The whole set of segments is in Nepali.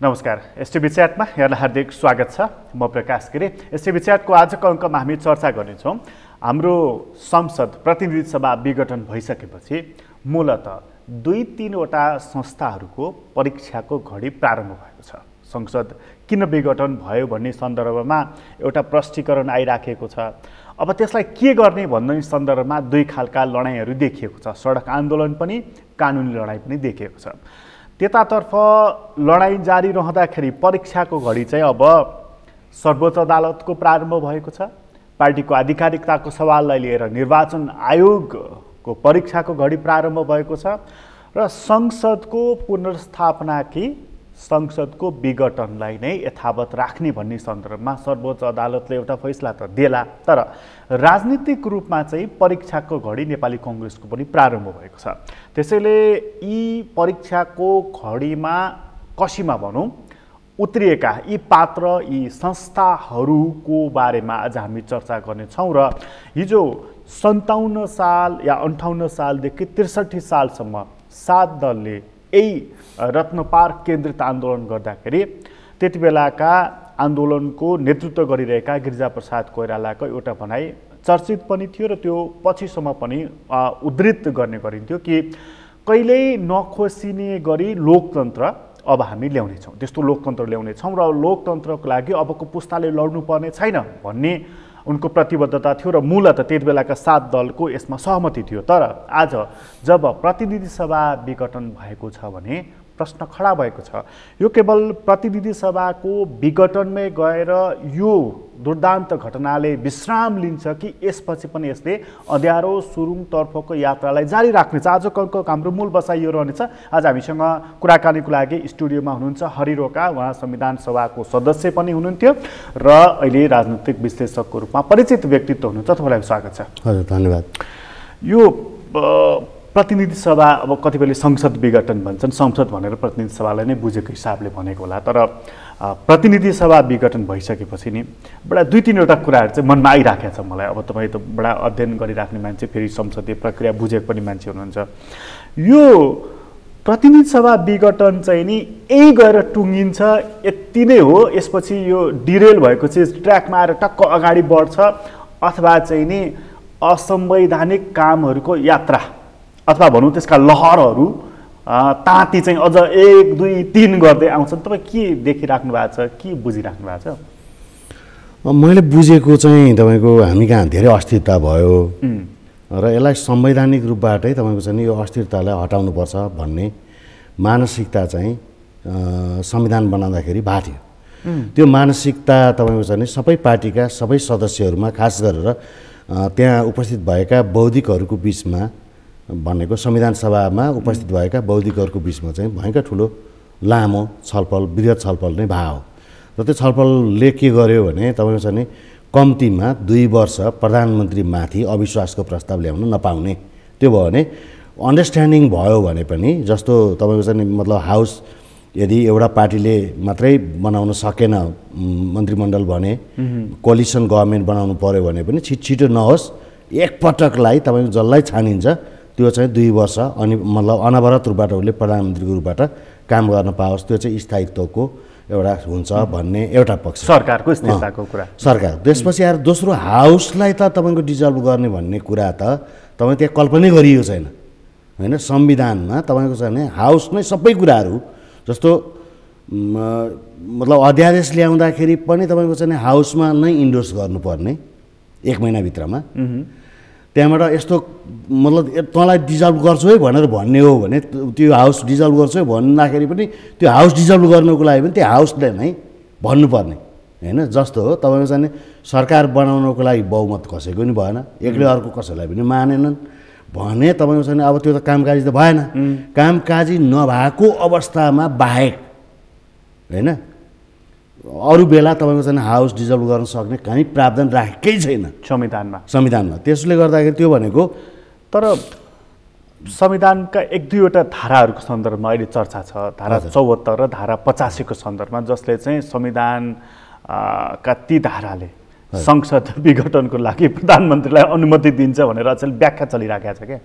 नमस्कार। एसटिभी च्याटमा यहाँलाई हार्दिक स्वागत छ। म प्रकाश गिरी। एसटिभी च्याटको आजको अङ्कमा हामी चर्चा गर्नेछौँ हाम्रो संसद प्रतिनिधि सभा विघटन भइसकेपछि मूलतः 2-3वटा संस्थाहरूको परीक्षाको घडी प्रारम्भ भएको छ। संसद किन विघटन भयो भन्ने सन्दर्भमा एउटा प्रश्नीकरण आइराखेको छ। अब त्यसलाई के गर्ने भन्ने सन्दर्भमा दुई खालका लडाइँहरू देखिएको छ। सडक आन्दोलन पनि, कानुनी लडाइँ पनि देखिएको छ। त्यतातर्फ लडाइँ जारी रहँदाखेरि परीक्षाको घडी चाहिँ अब सर्वोच्च अदालतको प्रारम्भ भएको छ। पार्टीको आधिकारिकताको सवाललाई लिएर निर्वाचन आयोगको परीक्षाको घडी प्रारम्भ भएको छ र संसदको पुनर्स्थापना कि संसदको विघटनलाई नै यथावत राख्ने भन्ने सन्दर्भमा सर्वोच्च अदालतले एउटा फैसला त देला, तर राजनीतिक रूपमा चाहिँ परीक्षाको घडी नेपाली कांग्रेसको पनि प्रारम्भ भएको छ। त्यसैले यी परीक्षाको घडीमा कसीमा भनौँ उत्रिएका यी पात्र, यी संस्थाहरूको बारेमा आज हामी चर्चा गर्नेछौँ र हिजो 57 साल या 58 सालदेखि 63 सालसम्म 7 दलले यही रत्नपार्क केन्द्रित आन्दोलन गर्दाखेरि त्यति बेलाका आन्दोलनको नेतृत्व गरिरहेका गिरिजाप्रसाद कोइरालाको एउटा भनाइ चर्चित पनि थियो र त्यो पछिसम्म पनि उद्धृत गर्ने गरिन्थ्यो कि कहिल्यै नखोसिने गरी लोकतन्त्र अब हामी ल्याउनेछौँ, त्यस्तो लोकतन्त्र ल्याउनेछौँ र लोकतन्त्रको लागि अबको पुस्ताले लड्नुपर्ने छैन भन्ने उनको प्रतिबद्धता थियो र मूलतः त्यति बेलाका 7 दलको यसमा सहमति थियो। तर आज जब प्रतिनिधि सभा विघटन भएको छ भने प्रश्न खडा भएको छ, यो केवल प्रतिनिधि सभाको विघटनमै गएर यो दुर्दान्त घटनाले विश्राम लिन्छ कि यसपछि पनि यसले अँध्यारो सुरुङतर्फको यात्रालाई जारी राख्नेछ। आजको अङ्कको हाम्रो मूल बसाइ यो रहनेछ। आज हामीसँग कुराकानीको लागि स्टुडियोमा हुनुहुन्छ हरि रोका, उहाँ संविधान सभाको सदस्य पनि हुनुहुन्थ्यो र अहिले राजनीतिक विश्लेषकको रूपमा परिचित व्यक्तित्व हुनुहुन्छ। तपाईँलाई स्वागत छ। हजुर, धन्यवाद। यो प्रतिनिधि सभा अब कतिपयले संसद विघटन भन्छन्, संसद भनेर प्रतिनिधि सभालाई नै बुझेको हिसाबले भनेको होला, तर प्रतिनिधि सभा विघटन भइसकेपछि नि बडा 2-3वटा कुराहरू चाहिँ मनमा आइराखेको छ मलाई। अब तपाईँ त बडा अध्ययन गरिराख्ने मान्छे, फेरि संसदीय प्रक्रिया बुझेको पनि मान्छे हुनुहुन्छ। यो प्रतिनिधि सभा विघटन चाहिँ नि यही गएर टुङ्गिन्छ यति नै हो, यसपछि यो डिरेल भएको चिज ट्र्याकमा आएर टक्क अगाडि बढ्छ, अथवा चाहिँ नि असंवैधानिक कामहरूको यात्रा अथवा भनौँ त्यसका लहरहरू ताती चाहिँ अझ 1, 2, 3 गर्दै आउँछन्। तपाईँ के देखिराख्नु भएको छ, के बुझिराख्नु भएको छ? मैले बुझेको चाहिँ तपाईँको हामी कहाँ धेरै अस्थिरता भयो र यसलाई संवैधानिक रूपबाटै तपाईँको चाहिँ यो अस्थिरतालाई हटाउनुपर्छ भन्ने मानसिकता चाहिँ संविधान बनाउँदाखेरि भएको थियो। त्यो मानसिकता तपाईँको चाहिँ सबै पार्टीका सबै सदस्यहरूमा, खास गरेर त्यहाँ उपस्थित भएका बौद्धिकहरूको बिचमा भनेको संविधान सभामा उपस्थित भएका बौद्धिकहरूको बिचमा चाहिँ भयङ्कर ठुलो लामो छलफल, वृहत छलफल नै भयो र त्यो छलफलले के गर्यो भने तपाईँको चाहिँ कम्तीमा 2 वर्ष प्रधानमन्त्रीमाथि अविश्वासको प्रस्ताव ल्याउन नपाउने, त्यो भयो भने अन्डरस्ट्यान्डिङ भयो भने पनि, जस्तो तपाईँको चाहिँ मतलब हाउस यदि एउटा पार्टीले मात्रै बनाउन सकेन मन्त्रीमण्डल भने, कोलिसन गभर्मेन्ट बनाउनु पर्यो भने पनि छिटो नहोस्, एकपटकलाई तपाईँको जसलाई छानिन्छ त्यो चाहिँ 2 वर्ष अनि मतलब अनवरत रूपबाट उसले प्रधानमन्त्रीको रूपबाट काम गर्न पाओस्, त्यो चाहिँ स्थायित्वको एउटा हुन्छ भन्ने एउटा पक्ष, सरकारको स्थिरताको कुरा। सरकार त्यसपछि आएर दोस्रो हाउसलाई त तपाईँको डिजल्भ गर्ने भन्ने कुरा त तपाईँ त्यहाँ कल्पनै गरिएको छैन होइन। संविधानमा तपाईँको चाहिँ हाउस नै सबै कुराहरू, जस्तो मतलब अध्यादेश ल्याउँदाखेरि पनि तपाईँको चाहिँ हाउसमा नै इन्डोर्स गर्नुपर्ने 1 महिनाभित्रमा। त्यहाँबाट यस्तो मतलब तँलाई डिजल्भ गर्छु है भनेर भन्ने हो भने त्यो हाउस डिजल्भ गर्छु है भन्दाखेरि पनि त्यो हाउस डिजल्भ गर्नुको लागि पनि त्यो हाउसले नै भन्नुपर्ने होइन। जस्तो हो तपाईँको चाहिँ सरकार बनाउनको लागि बहुमत कसैको नि भएन, एकले अर्को कसैलाई पनि मानेनन् भने तपाईँको चाहिँ अब त्यो त कामकाजी त भएन। कामकाजी नभएको अवस्थामा बाहेक होइन अरू बेला तपाईँको चाहिँ हाउस डिजल्भ गर्न सक्ने कहीँ प्रावधान राखेकै छैन संविधानमा। त्यसले गर्दाखेरि त्यो भनेको, तर संविधानका 1-2वटा धाराहरूको सन्दर्भमा अहिले चर्चा छ, धारा 74 र धारा 85 को सन्दर्भमा, जसले चाहिँ संविधान का ती धाराले संसद विघटनको लागि प्रधानमन्त्रीलाई अनुमति दिन्छ भनेर अचेल व्याख्या चलिराखेको छ क्या।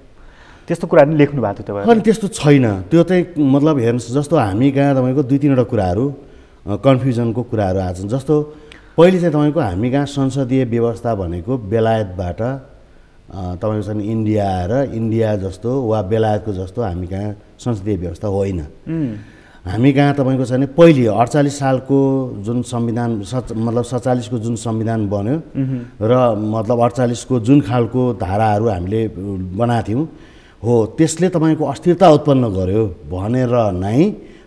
त्यस्तो कुरा नि लेख्नु भएको थियो अनि त्यस्तो छैन। त्यो चाहिँ मतलब हेर्नुहोस्, जस्तो हामी कहाँ तपाईँको 2-3वटा कुराहरू कन्फ्युजनको कुराहरू आछन्। जस्तो पहिले चाहिँ तपाईँको हामी कहाँ संसदीय व्यवस्था भनेको बेलायतबाट तपाईँको चाहिँ इन्डिया आएर इन्डिया जस्तो वा बेलायतको जस्तो हामी कहाँ संसदीय व्यवस्था होइन। हामी कहाँ तपाईँको चाहिँ पहिले 48 सालको जुन संविधान मतलब 47 को जुन संविधान बन्यो र मतलब 48 को जुन खालको धाराहरू हामीले बनाएको थियौँ हो, त्यसले तपाईँको अस्थिरता उत्पन्न गर्यो भनेर नै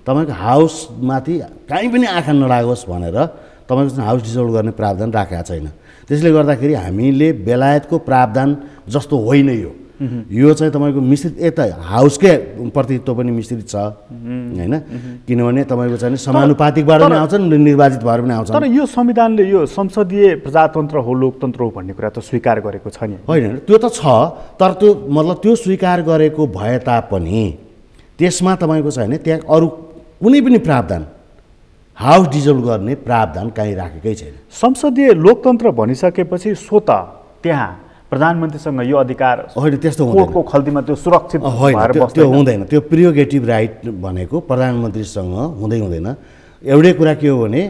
तपाईँको हाउसमाथि कहीँ पनि आँखा नलागोस् भनेर तपाईँको चाहिँ हाउस डिसल्भ गर्ने प्रावधान राखेको छैन। त्यसले गर्दाखेरि हामीले बेलायतको प्रावधान जस्तो होइन यो चाहिँ तपाईँको मिश्रित यता हाउसकै प्रतिनिधित्व पनि मिश्रित छ होइन, किनभने तपाईँको चाहिँ समानुपातिकबाट पनि आउँछन् निर्वाचित भएर पनि आउँछन्। तर यो संविधानले यो संसदीय प्रजातन्त्र हो लोकतन्त्र हो भन्ने कुरा त स्वीकार गरेको छ नि? होइन, त्यो त छ, तर त्यो मतलब त्यो स्वीकार गरेको भए तापनि त्यसमा तपाईँको चाहिँ त्यहाँ अरू कुनै पनि प्रावधान हाउस डिजल्भ गर्ने प्रावधान कहीँ राखेकै छैन। संसदीय लोकतन्त्र भनिसकेपछि स्वत त्यहाँ प्रधानमन्त्रीसँग यो अधिकार होइन, त्यस्तो कोर्टको खल्तीमा त्यो सुरक्षित भएर बस्दैन। त्यो हुँदैन। त्यो प्रिरोगेटिभ राइट भनेको प्रधानमन्त्रीसँग हुँदैन। एउटै कुरा के हो भने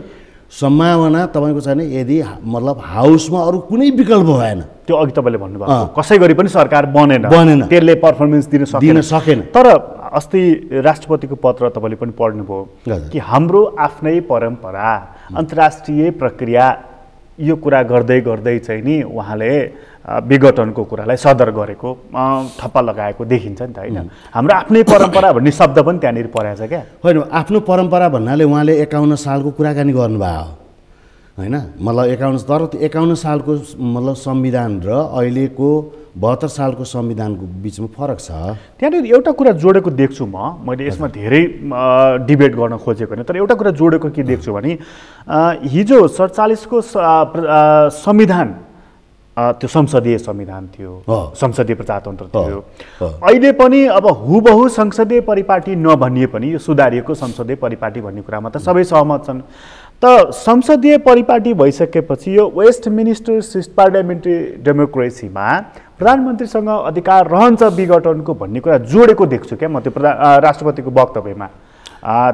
सम्भावना तपाईँको छैन यदि मतलब हाउसमा अरू कुनै विकल्प भएन। त्यो अघि तपाईँले भन्नुभयो कसै गरी पनि सरकार बनेन, त्यसले पर्फर्मेन्स दिन सकेन। तर अस्ति राष्ट्रपतिको पत्र तपाईँले पनि पढ्नुभयो कि हाम्रो आफ्नै परम्परा अन्तर्राष्ट्रिय प्रक्रिया यो कुरा गर्दै गर्दै चाहिँ नि उहाँले विघटनको कुरालाई सदर गरेको ठप्पा लगाएको देखिन्छ नि त होइन। हाम्रो आफ्नै परम्परा भन्ने शब्द पनि त्यहाँनिर परेको छ क्या? होइन, आफ्नो परम्परा भन्नाले उहाँले 51 सालको कुराकानी गर्नुभयो होइन, मतलब 51, तर 51 सालको मतलब संविधान र अहिलेको 72 सालको संविधानको बिचमा फरक छ। त्यहाँनिर एउटा कुरा जोडेको देख्छु मैले यसमा धेरै डिबेट गर्न खोजेको होइन, तर एउटा कुरा जोडेको के देख्छु भने हिजो 47 को संविधान त्यो संसदीय संविधान थियो, संसदीय प्रजातन्त्र थियो। अहिले पनि अब हुबहु संसदीय परिपाटी नभनिए पनि यो सुधारिएको संसदीय परिपाटी भन्ने कुरामा त सबै सहमत छन्। त संसदीय परिपाटी भइसकेपछि यो वेस्टमिनिस्टर सिस्ट पार्लियामेन्ट्री डेमोक्रेसीमा प्रधानमन्त्रीसँग अधिकार रहन्छ विघटनको भन्ने कुरा जोडेको देख्छु क्या म त्यो राष्ट्रपतिको वक्तव्यमा।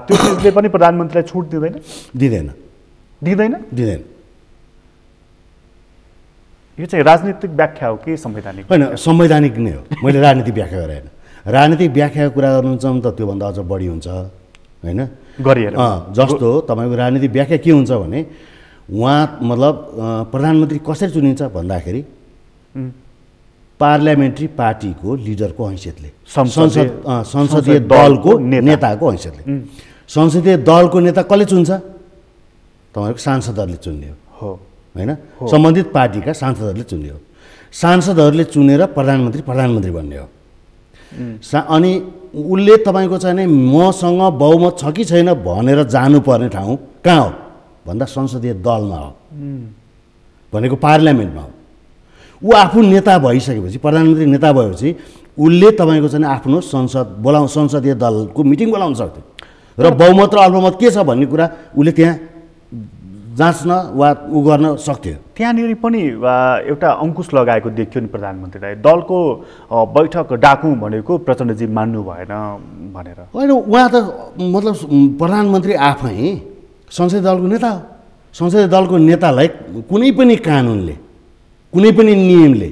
त्यो चिजले पनि प्रधानमन्त्रीलाई छुट दिँदैन? दिँदैन। यो चाहिँ राजनीतिक व्याख्या हो कि संवैधानिक? होइन, संवैधानिक नै हो। मैले राजनीतिक व्याख्या गरेँ होइन। राजनीतिक व्याख्याको कुरा गर्नुहुन्छ भने त त्योभन्दा अझ बढी हुन्छ होइन गरिएर। जस्तो तपाईँको राजनीतिक व्याख्या के हुन्छ भने उहाँ मतलब प्रधानमन्त्री कसरी चुनिन्छ भन्दाखेरि पार्लियामेन्ट्री पार्टीको लिडरको हैसियतले, संसदीय दलको नेताको हैसियतले। संसदीय दलको नेता कसले चुन्छ? तपाईँको सांसदहरूले चुन्ने हो होइन, सम्बन्धित पार्टीका सांसदहरूले चुन्ने हो। सांसदहरूले चुनेर प्रधानमन्त्री बन्ने हो। अनि उसले तपाईँको चाहिँ मसँग बहुमत छ कि छैन भनेर जानुपर्ने ठाउँ कहाँ हो भन्दा संसदीय दलमा हो भनेको पार्लियामेन्टमा हो। ऊ आफू नेता भइसकेपछि, प्रधानमन्त्री नेता भएपछि उसले तपाईँको चाहिँ आफ्नो संसदीय दलको मिटिङ बोलाउन सक्थ्यो र बहुमत र अल्पमत के छ भन्ने कुरा उसले त्यहाँ जाँच्न वा ऊ गर्न सक्थ्यो। त्यहाँनिर पनि एउटा अङ्कुश लगाएको देखियो नि प्रधानमन्त्रीलाई, दलको बैठक डाकौँ भनेको प्रचण्डजी मान्नु भएन भनेर। होइन, उहाँ त मतलब प्रधानमन्त्री आफै संसदीय दलको नेता हो। संसदीय दलको नेतालाई कुनै पनि कानुनले, कुनै पनि नियमले,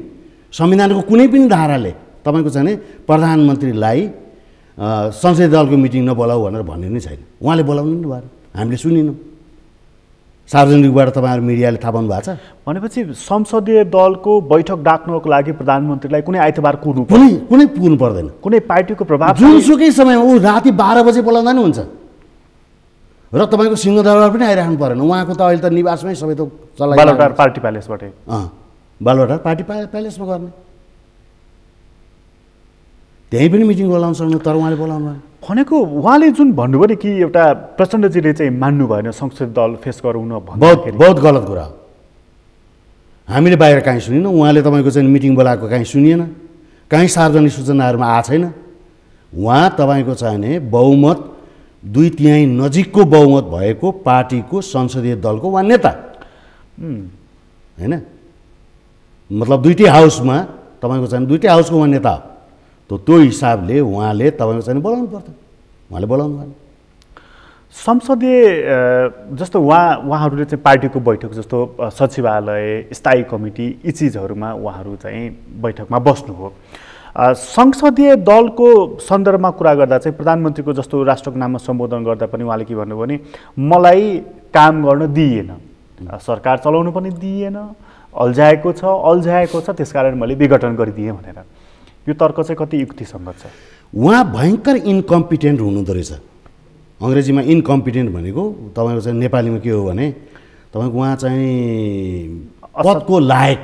संविधानको कुनै पनि धाराले तपाईँको चाहिँ प्रधानमन्त्रीलाई संसदीय दलको मिटिङ नबोलाऊ भनेर भन्ने नै छैन। उहाँले बोलाउनु नि भएन, हामीले सुनिनौँ। सार्वजनिकबाट तपाईँहरू मिडियाले थाहा पाउनु भएको छ भनेपछि संसदीय दलको बैठक डाक्नको लागि प्रधानमन्त्रीलाई कुनै आइतबार कुनै पुग्नु पर्दैन। कुनै पार्टीको प्रभाव जुनसुकै समयमा ऊ राति 12 बजे बोलाउँदा नि हुन्छ र तपाईँको सिंहदरबार पनि आइराख्नु परेन। उहाँको त अहिले त निवासमै सबै त चलाइ बालुवाटार पार्टी प्यालेसबाटै बालुवाटार पार्टी प्यालेसमा गर्ने, त्यहीँ पनि मिटिङ बोलाउन सक्नु, तर उहाँले बोलाउनु भनेको उहाँले जुन भन्नुभयो नि कि एउटा प्रचण्डजीले चाहिँ मान्नु भएन संसदीय दल फेस गरौँ न भन्दाखेरि बहुत गलत कुरा हो। हामीले बाहिर कहीँ सुनिनौँ, उहाँले तपाईँको चाहिँ मिटिङ बोलाएको कहीँ सुनिएन, कहीँ सार्वजनिक सूचनाहरूमा आएको छैन। उहाँ तपाईँको चाहिने बहुमत 2/3 नजिकको बहुमत भएको पार्टीको संसदीय दलको उहाँ नेता होइन, मतलब दुईटै हाउसमा तपाईँको चाहिँ दुईटै हाउसको उहाँ नेता हो। त्यो हिसाबले उहाँले तपाईँको चाहिँ बोलाउनु पर्थ्यो, उहाँले बोलाउनु भएन। संसदीय जस्तो उहाँहरूले चाहिँ पार्टीको बैठक जस्तो सचिवालय, स्थायी कमिटी यी चिजहरूमा उहाँहरू चाहिँ बैठकमा बस्नुभयो। संसदीय दलको सन्दर्भमा कुरा गर्दा चाहिँ प्रधानमन्त्रीको जस्तो राष्ट्रको नाममा सम्बोधन गर्दा पनि उहाँले के भन्नुभयो भने मलाई काम गर्न दिइएन, सरकार चलाउनु पनि दिइएन, अल्झाएको छ, त्यसकारण मैले विघटन गरिदिएँ भनेर। यो तर्क चाहिँ कति युक्तिसङ्गत छ? उहाँ भयङ्कर इन्कम्पिटेन्ट हुनुहुँदो रहेछ। अङ्ग्रेजीमा इन्कम्पिटेन्ट भनेको तपाईँको चाहिँ नेपालीमा के हो भने तपाईँको उहाँ चाहिँ पदको लायक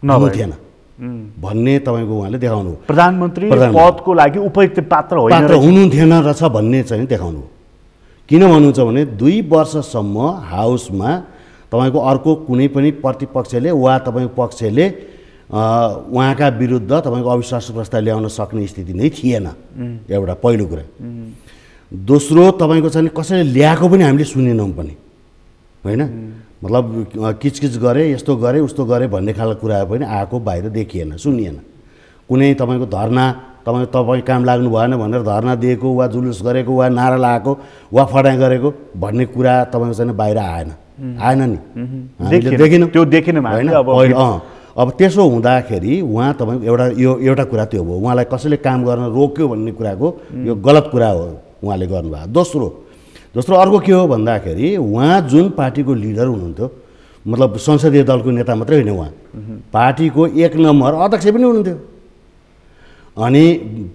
नहुन्थेन भन्ने तपाईँको उहाँले देखाउनु। प्रधानमन्त्री पदको लागि उपयुक्त पात्र हुनुहुन्थेन रहेछ भन्ने चाहिँ देखाउनु। किन भन्नुहुन्छ भने 2 वर्षसम्म हाउसमा तपाईँको अर्को कुनै पनि प्रतिपक्षले वा तपाईँको पक्षले उहाँका विरुद्ध तपाईँको अविश्वास प्रस्ताव ल्याउन सक्ने स्थिति नै थिएन, एउटा पहिलो कुरा। दोस्रो तपाईँको चाहिँ कसैले ल्याएको पनि हामीले सुनेनौँ पनि, होइन? मतलब किचकिच गरे, यस्तो गरे, उस्तो गरे भन्ने खालको कुरा पनि आएको बाहिर देखिएन, सुनिएन। कुनै तपाईँको धर्ना, तपाईँ काम लाग्नु भएन भनेर धर्ना दिएको वा जुलुस गरेको वा नारा लगाएको वा फडाइ गरेको भन्ने कुरा तपाईँको चाहिँ बाहिर आएन नि, हामीले देखिनौँ, त्यो देखिन होइन? अब त्यसो हुँदाखेरि उहाँ तपाईँको एउटा कुरा त्यो भयो, उहाँलाई कसैले काम गर्न रोक्यो भन्ने कुराको यो गलत कुरा हो उहाँले गर्नुभयो। दोस्रो अर्को के हो भन्दाखेरि उहाँ जुन पार्टीको लिडर हुनुहुन्थ्यो, मतलब संसदीय दलको नेता मात्रै होइन, उहाँ पार्टीको 1 नम्बर अध्यक्ष पनि हुनुहुन्थ्यो। अनि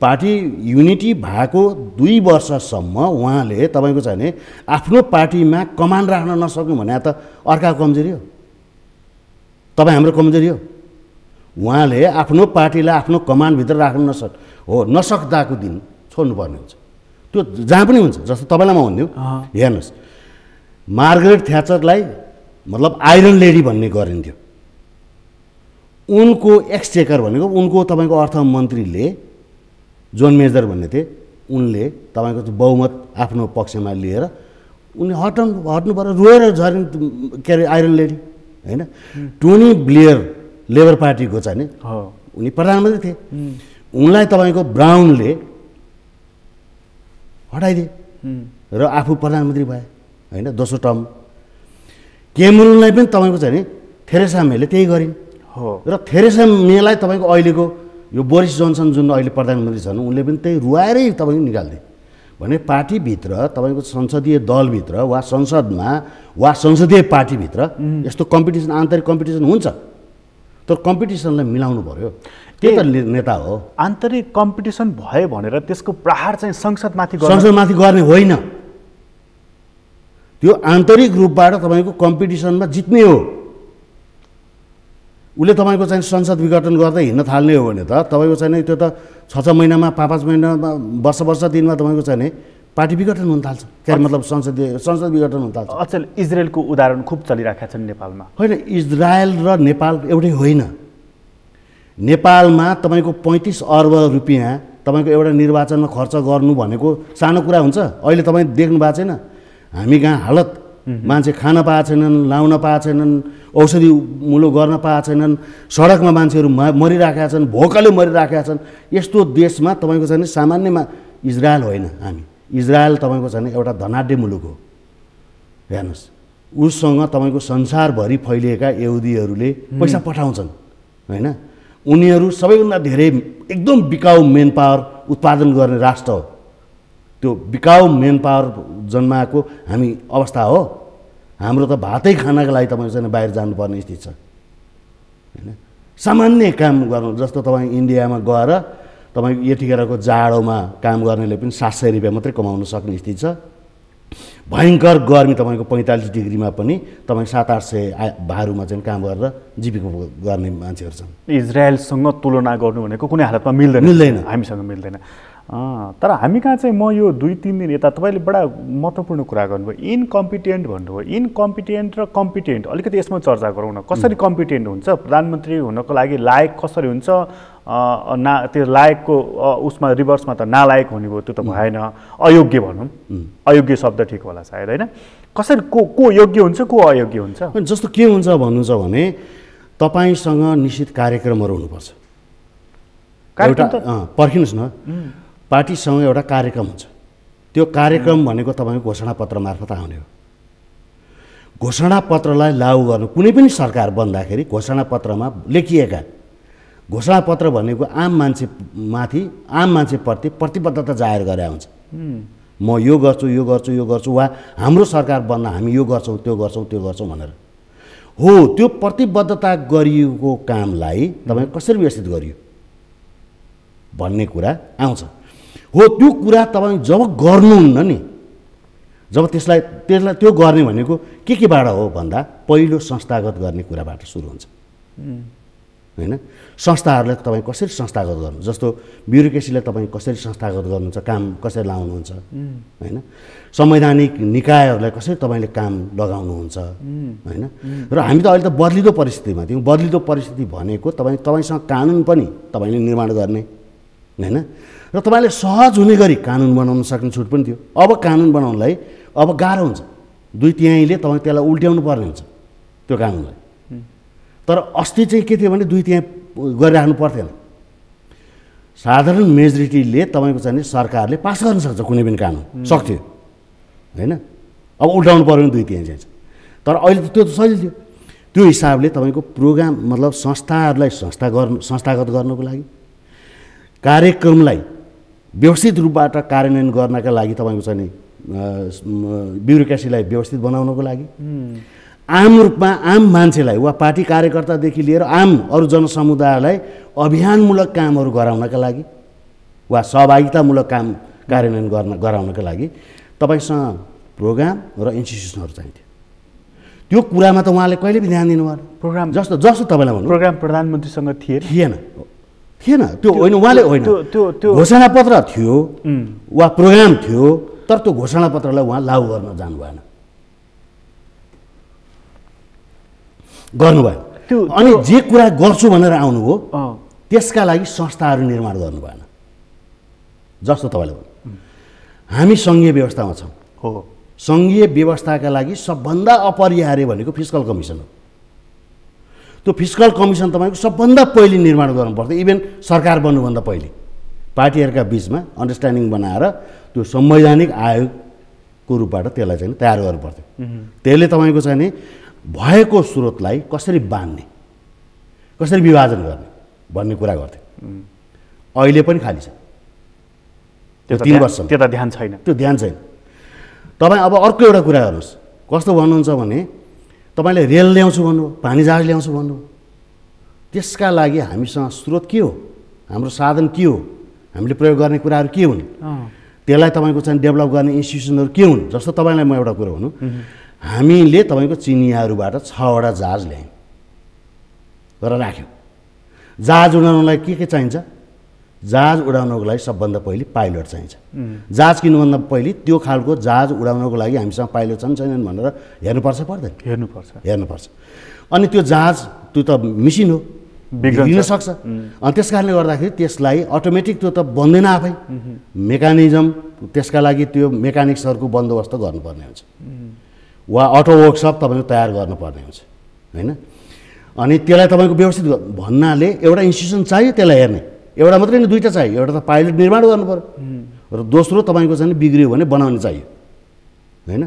पार्टी युनिटी भएको 2 वर्षसम्म उहाँले तपाईँको चाहिँ आफ्नो पार्टीमा कमान्ड राख्न नसक्नु भने त अर्काको कमजोरी हो, तपाईँ हाम्रो कमजोरी हो। उहाँले आफ्नो पार्टीलाई आफ्नो कमान्डभित्र राख्नु नसक्दाको दिन छोड्नुपर्ने हुन्छ। त्यो जहाँ पनि हुन्छ। जस्तो तपाईँलाई म भनिदिउँ, हेर्नुहोस्, मार्गरेट थ्याचरलाई मतलब आइरन लेडी भन्ने गरिन्थ्यो। उनको एक्सचेकर भनेको उनको तपाईँको अर्थमन्त्रीले जोन मेजर भन्ने थिए, उनले तपाईँको बहुमत आफ्नो पक्षमा लिएर उनले हट्नु पर्यो, रोएर झरिन् के अरे आइरन लेडी, होइन? टोनी ब्लेयर लेबर पार्टीको चाहिँ उनी प्रधानमन्त्री थिए, उनलाई तपाईँको ब्राउनले हटाइदिए र आफू प्रधानमन्त्री भए, होइन? दोस्रो टर्म। केमरुनलाई पनि तपाईँको चाहिँ थेरेसा मेले त्यही गरिन् र थेरेसा मेलाई तपाईँको अहिलेको यो बोरिस जोन्सन जुन अहिले प्रधानमन्त्री छन् उनले पनि त्यही रुवाएरै तपाईँको निकालिदिए भने पार्टीभित्र तपाईँको संसदीय दलभित्र वा संसदमा वा संसदीय पार्टीभित्र यस्तो कम्पिटिसन, आन्तरिक कम्पिटिसन हुन्छ, तर कम्पिटिसनलाई मिलाउनु पर्यो। त्यही त नेता हो। आन्तरिक कम्पिटिसन भयो भनेर त्यसको प्रहार चाहिँ संसदमाथि गर्ने होइन, त्यो आन्तरिक रूपबाट तपाईँको कम्पिटिसनमा जित्ने हो। उसले तपाईँको चाहिँ संसद विघटन गर्दै हिँड्न थाल्ने हो भने त तपाईँको चाहिँ त्यो त 6 महिनामा 5 महिनामा वर्ष दिनमा तपाईँको चाहिँ पार्टी विघटन हुन थाल्छ, क्या मतलब संसद विघटन हुन थाल्छ। अचेल इजरायलको उदाहरण खुब चलिरहेका छन् नेपालमा। होइन, इजरायल र नेपाल एउटै होइन। नेपालमा तपाईँको 35 अर्ब रुपियाँ तपाईँको एउटा निर्वाचनमा खर्च गर्नु भनेको सानो कुरा हुन्छ। अहिले तपाईँ देख्नु भएको छैन, हामी कहाँ हालत, मान्छे खान पाएको छैनन्, लाउन पाएको छैनन्, औषधि मुलो गर्न पाएको छैनन्, सडकमा मान्छेहरू मरिराखेका छन्, भोकले मरिराखेका छन्। यस्तो देशमा तपाईँको चाहिँ सामान्यमा इजरायल होइन हामी। इजरायल तपाईँको चाहिँ एउटा धनाढ्य मुलुक हो। हेर्नुहोस्, उससँग तपाईँको संसारभरि फैलिएका यहुदीहरूले पैसा पठाउँछन्, होइन? उनीहरू सबैभन्दा धेरै एकदम बिकाउ मेन पावर उत्पादन गर्ने राष्ट्र हो। त्यो बिकाउ मेन पावर जन्माएको हामी अवस्था हो। हाम्रो त भातै खानाको लागि तपाईँको चाहिँ बाहिर जानुपर्ने स्थिति छ, होइन? सामान्य काम गर्नु, जस्तो तपाईँ इन्डियामा गएर तपाईँको यतिखेरको जाडोमा काम गर्नेले पनि 700 रुपियाँ मात्रै कमाउन सक्ने स्थिति छ। भयङ्कर गर्मी तपाईँको 45 डिग्रीमा पनि तपाईँ 700-800 भारूमा चाहिँ काम गरेर जीविका गर्ने मान्छेहरू छन्। इजरायलसँग तुलना गर्नु भनेको कुनै हालतमा मिल्दैन, हामीसँग मिल्दैन। तर हामी कहाँ चाहिँ म यो 2-3 दिन यता तपाईँले बडा महत्त्वपूर्ण कुरा गर्नुभयो, इनकम्पिटेन्ट भन्नुभयो। इनकम्पिटेन्ट र कम्पिटेन्ट अलिकति यसमा चर्चा गरौँ न। कसरी कम्पिटेन्ट हुन्छ, प्रधानमन्त्री हुनको लागि लायक कसरी हुन्छ? त्यो लायकको उसमा रिभर्समा त नालायक हुने भयो, त्यो त भएन। अयोग्य भनौँ, अयोग्य शब्द ठिक होला सायद, होइन? कसरी को योग्य हुन्छ, को अयोग्य हुन्छ? जस्तो के हुन्छ भन्नुहुन्छ भने तपाईँसँग निश्चित कार्यक्रमहरू हुनुपर्छ। एउटा पर्खिनुहोस् न, पार्टीसँग एउटा कार्यक्रम हुन्छ। त्यो कार्यक्रम भनेको तपाईँको घोषणापत्र मार्फत आउने हो। घोषणापत्रलाई लागू गर्नु कुनै पनि सरकार बन्दाखेरि घोषणापत्रमा लेखिएका घोषणापत्र भनेको आम मान्छेमाथि आम मान्छेप्रति प्रतिबद्धता जाहेर गरे हुन्छ। म यो गर्छु यो गर्छु यो गर्छु वा हाम्रो सरकार बन्न हामी यो गर्छौँ त्यो गर्छौँ त्यो गर्छौँ भनेर हो। त्यो प्रतिबद्धता गरिएको कामलाई तपाईँ कसरी व्यवस्थित गरियो भन्ने कुरा आउँछ। हो त्यो कुरा तपाईँ जब गर्नुहुन्न नि, जब त्यसलाई त्यो गर्ने भनेको केबाट हो भन्दा पहिलो संस्थागत गर्ने कुराबाट सुरु हुन्छ हैन। संस्थाहरूलाई तपाईँ कसरी संस्थागत गर्नु, जस्तो ब्युरोक्रेसीलाई तपाईँ कसरी संस्थागत गर्नुहुन्छ, काम कसरी लाउनुहुन्छ हैन। संवैधानिक निकायहरूलाई कसरी तपाईँले काम लगाउनुहुन्छ हैन। र हामी त अहिले त बदलिदो परिस्थितिमा थियौँ। बदलिदो परिस्थिति भनेको तपाईँसँग कानुन पनि तपाईँले निर्माण गर्ने हैन, र तपाईँले सहज हुने गरी कानुन बनाउन सक्ने छुट पनि थियो। अब कानुन बनाउनलाई अब गाह्रो हुन्छ, 2/3ले तपाईँ त्यसलाई उल्ट्याउनु पर्ने हुन्छ त्यो कानुनलाई। तर अस्ति चाहिँ के थियो भने 2/3 गरिराख्नु पर्थेन। साधारण मेजोरिटीले तपाईँको चाहिँ सरकारले पास गर्न सक्छ कुनै पनि कानुन, सक्थ्यो हैन। अब उल्टाउनु पर्यो भने 2/3 चाहिन्छ। तर अहिले त त्यो त सजिलो थियो। त्यो हिसाबले तपाईँको प्रोग्राम मतलब संस्थाहरूलाई संस्थागत गर्नको लागि, कार्यक्रमलाई व्यवस्थित रूपबाट कार्यान्वयन गर्नका लागि तपाईँको चाहिँ ब्युरोक्रेसीलाई व्यवस्थित बनाउनको लागि, आम रूपमा आम मान्छेलाई वा पार्टी कार्यकर्तादेखि लिएर आम अरू जनसमुदायलाई अभियानमूलक कामहरू गराउनका लागि वा सहभागितामूलक काम कार्यान्वयन गराउनका लागि तपाईँसँग प्रोग्राम र इन्स्टिट्युसनहरू चाहिन्थ्यो। त्यो कुरामा त उहाँले कहिले पनि ध्यान दिनु भएन। प्रोग्राम जस्तो तपाईँलाई भन्नु प्रोग्राम प्रधानमन्त्रीसँग थिएन त्यो होइन, उहाँले होइन, घोषणापत्र थियो वा प्रोग्राम थियो, तर त्यो घोषणापत्रलाई उहाँ लागू गर्न जानु भएन, गर्नुभयो। अनि जे कुरा गर्छु भनेर आउनुभयो त्यसका लागि संस्थाहरू निर्माण गर्नु भएन। जस्तो तपाईँले भन्नु हामी सङ्घीय व्यवस्थामा छौँ हो, सङ्घीय व्यवस्थाका लागि सबभन्दा अपरिहार्य भनेको फिस्कल कमिसन हो। त्यो फिस्कल कमिसन तपाईँको सबभन्दा पहिले निर्माण गर्नुपर्थ्यो। इभेन सरकार बन्नुभन्दा पहिले पार्टीहरूका बिचमा अन्डरस्ट्यान्डिङ बनाएर त्यो संवैधानिक आयोगको रूपबाट त्यसलाई चाहिँ तयार गर्नुपर्थ्यो। त्यसले तपाईँको चाहिँ नि भएको स्रोतलाई कसरी बाँध्ने, कसरी विभाजन गर्ने भन्ने कुरा गर्थ्यो। अहिले पनि खाली छ त्यो 3 वर्ष, त्यता ध्यान छैन, त्यो ध्यान छैन। तपाईँ अब अर्को एउटा कुरा गर्नुहोस्, कस्तो भन्नुहुन्छ भने तपाईँले रेल ल्याउँछु भन्नुभयो, पानी जहाज ल्याउँछु भन्नुभयो, त्यसका लागि हामीसँग स्रोत के हो, हाम्रो साधन के हो, हामीले प्रयोग गर्ने कुराहरू के हुन्, त्यसलाई तपाईँको चाहिँ डेभलप गर्ने इन्स्टिट्युसनहरू के हुन्। जस्तो तपाईँलाई म एउटा कुरो भनौँ, हामीले तपाईँको चिनियाहरूबाट 6वटा जहाज ल्यायौँ र राख्यौँ। जहाज उडाउनलाई के चाहिन्छ, जहाज उडाउनको लागि सबभन्दा पहिले पाइलट चाहिन्छ। जहाज किन्नुभन्दा पहिले त्यो खालको जहाज उडाउनको लागि हामीसँग पाइलट छन् छैनन् भनेर हेर्नुपर्छ पर्दैन, हेर्नुपर्छ। अनि त्यो जहाज त्यो त मिसिन हो, बिग्रिन सक्छ। अनि त्यस कारणले गर्दाखेरि त्यसलाई अटोमेटिक त्यो त बन्दैन आफै, मेकानिजम त्यसका लागि त्यो मेकानिक्सहरूको बन्दोबस्त गर्नुपर्ने हुन्छ वा अटो वर्कसप तपाईँको तयार गर्नुपर्ने हुन्छ हैन। अनि त्यसलाई तपाईँको व्यवस्थित भन्नाले एउटा इन्स्टिट्युसन चाहियो त्यसलाई हेर्ने, एउटा मात्रै नि 2टा चाहियो। एउटा त पाइलट निर्माण गर्नु पर्यो र दोस्रो तपाईँको चाहिँ बिग्रियो भने बनाउने चाहियो हैन।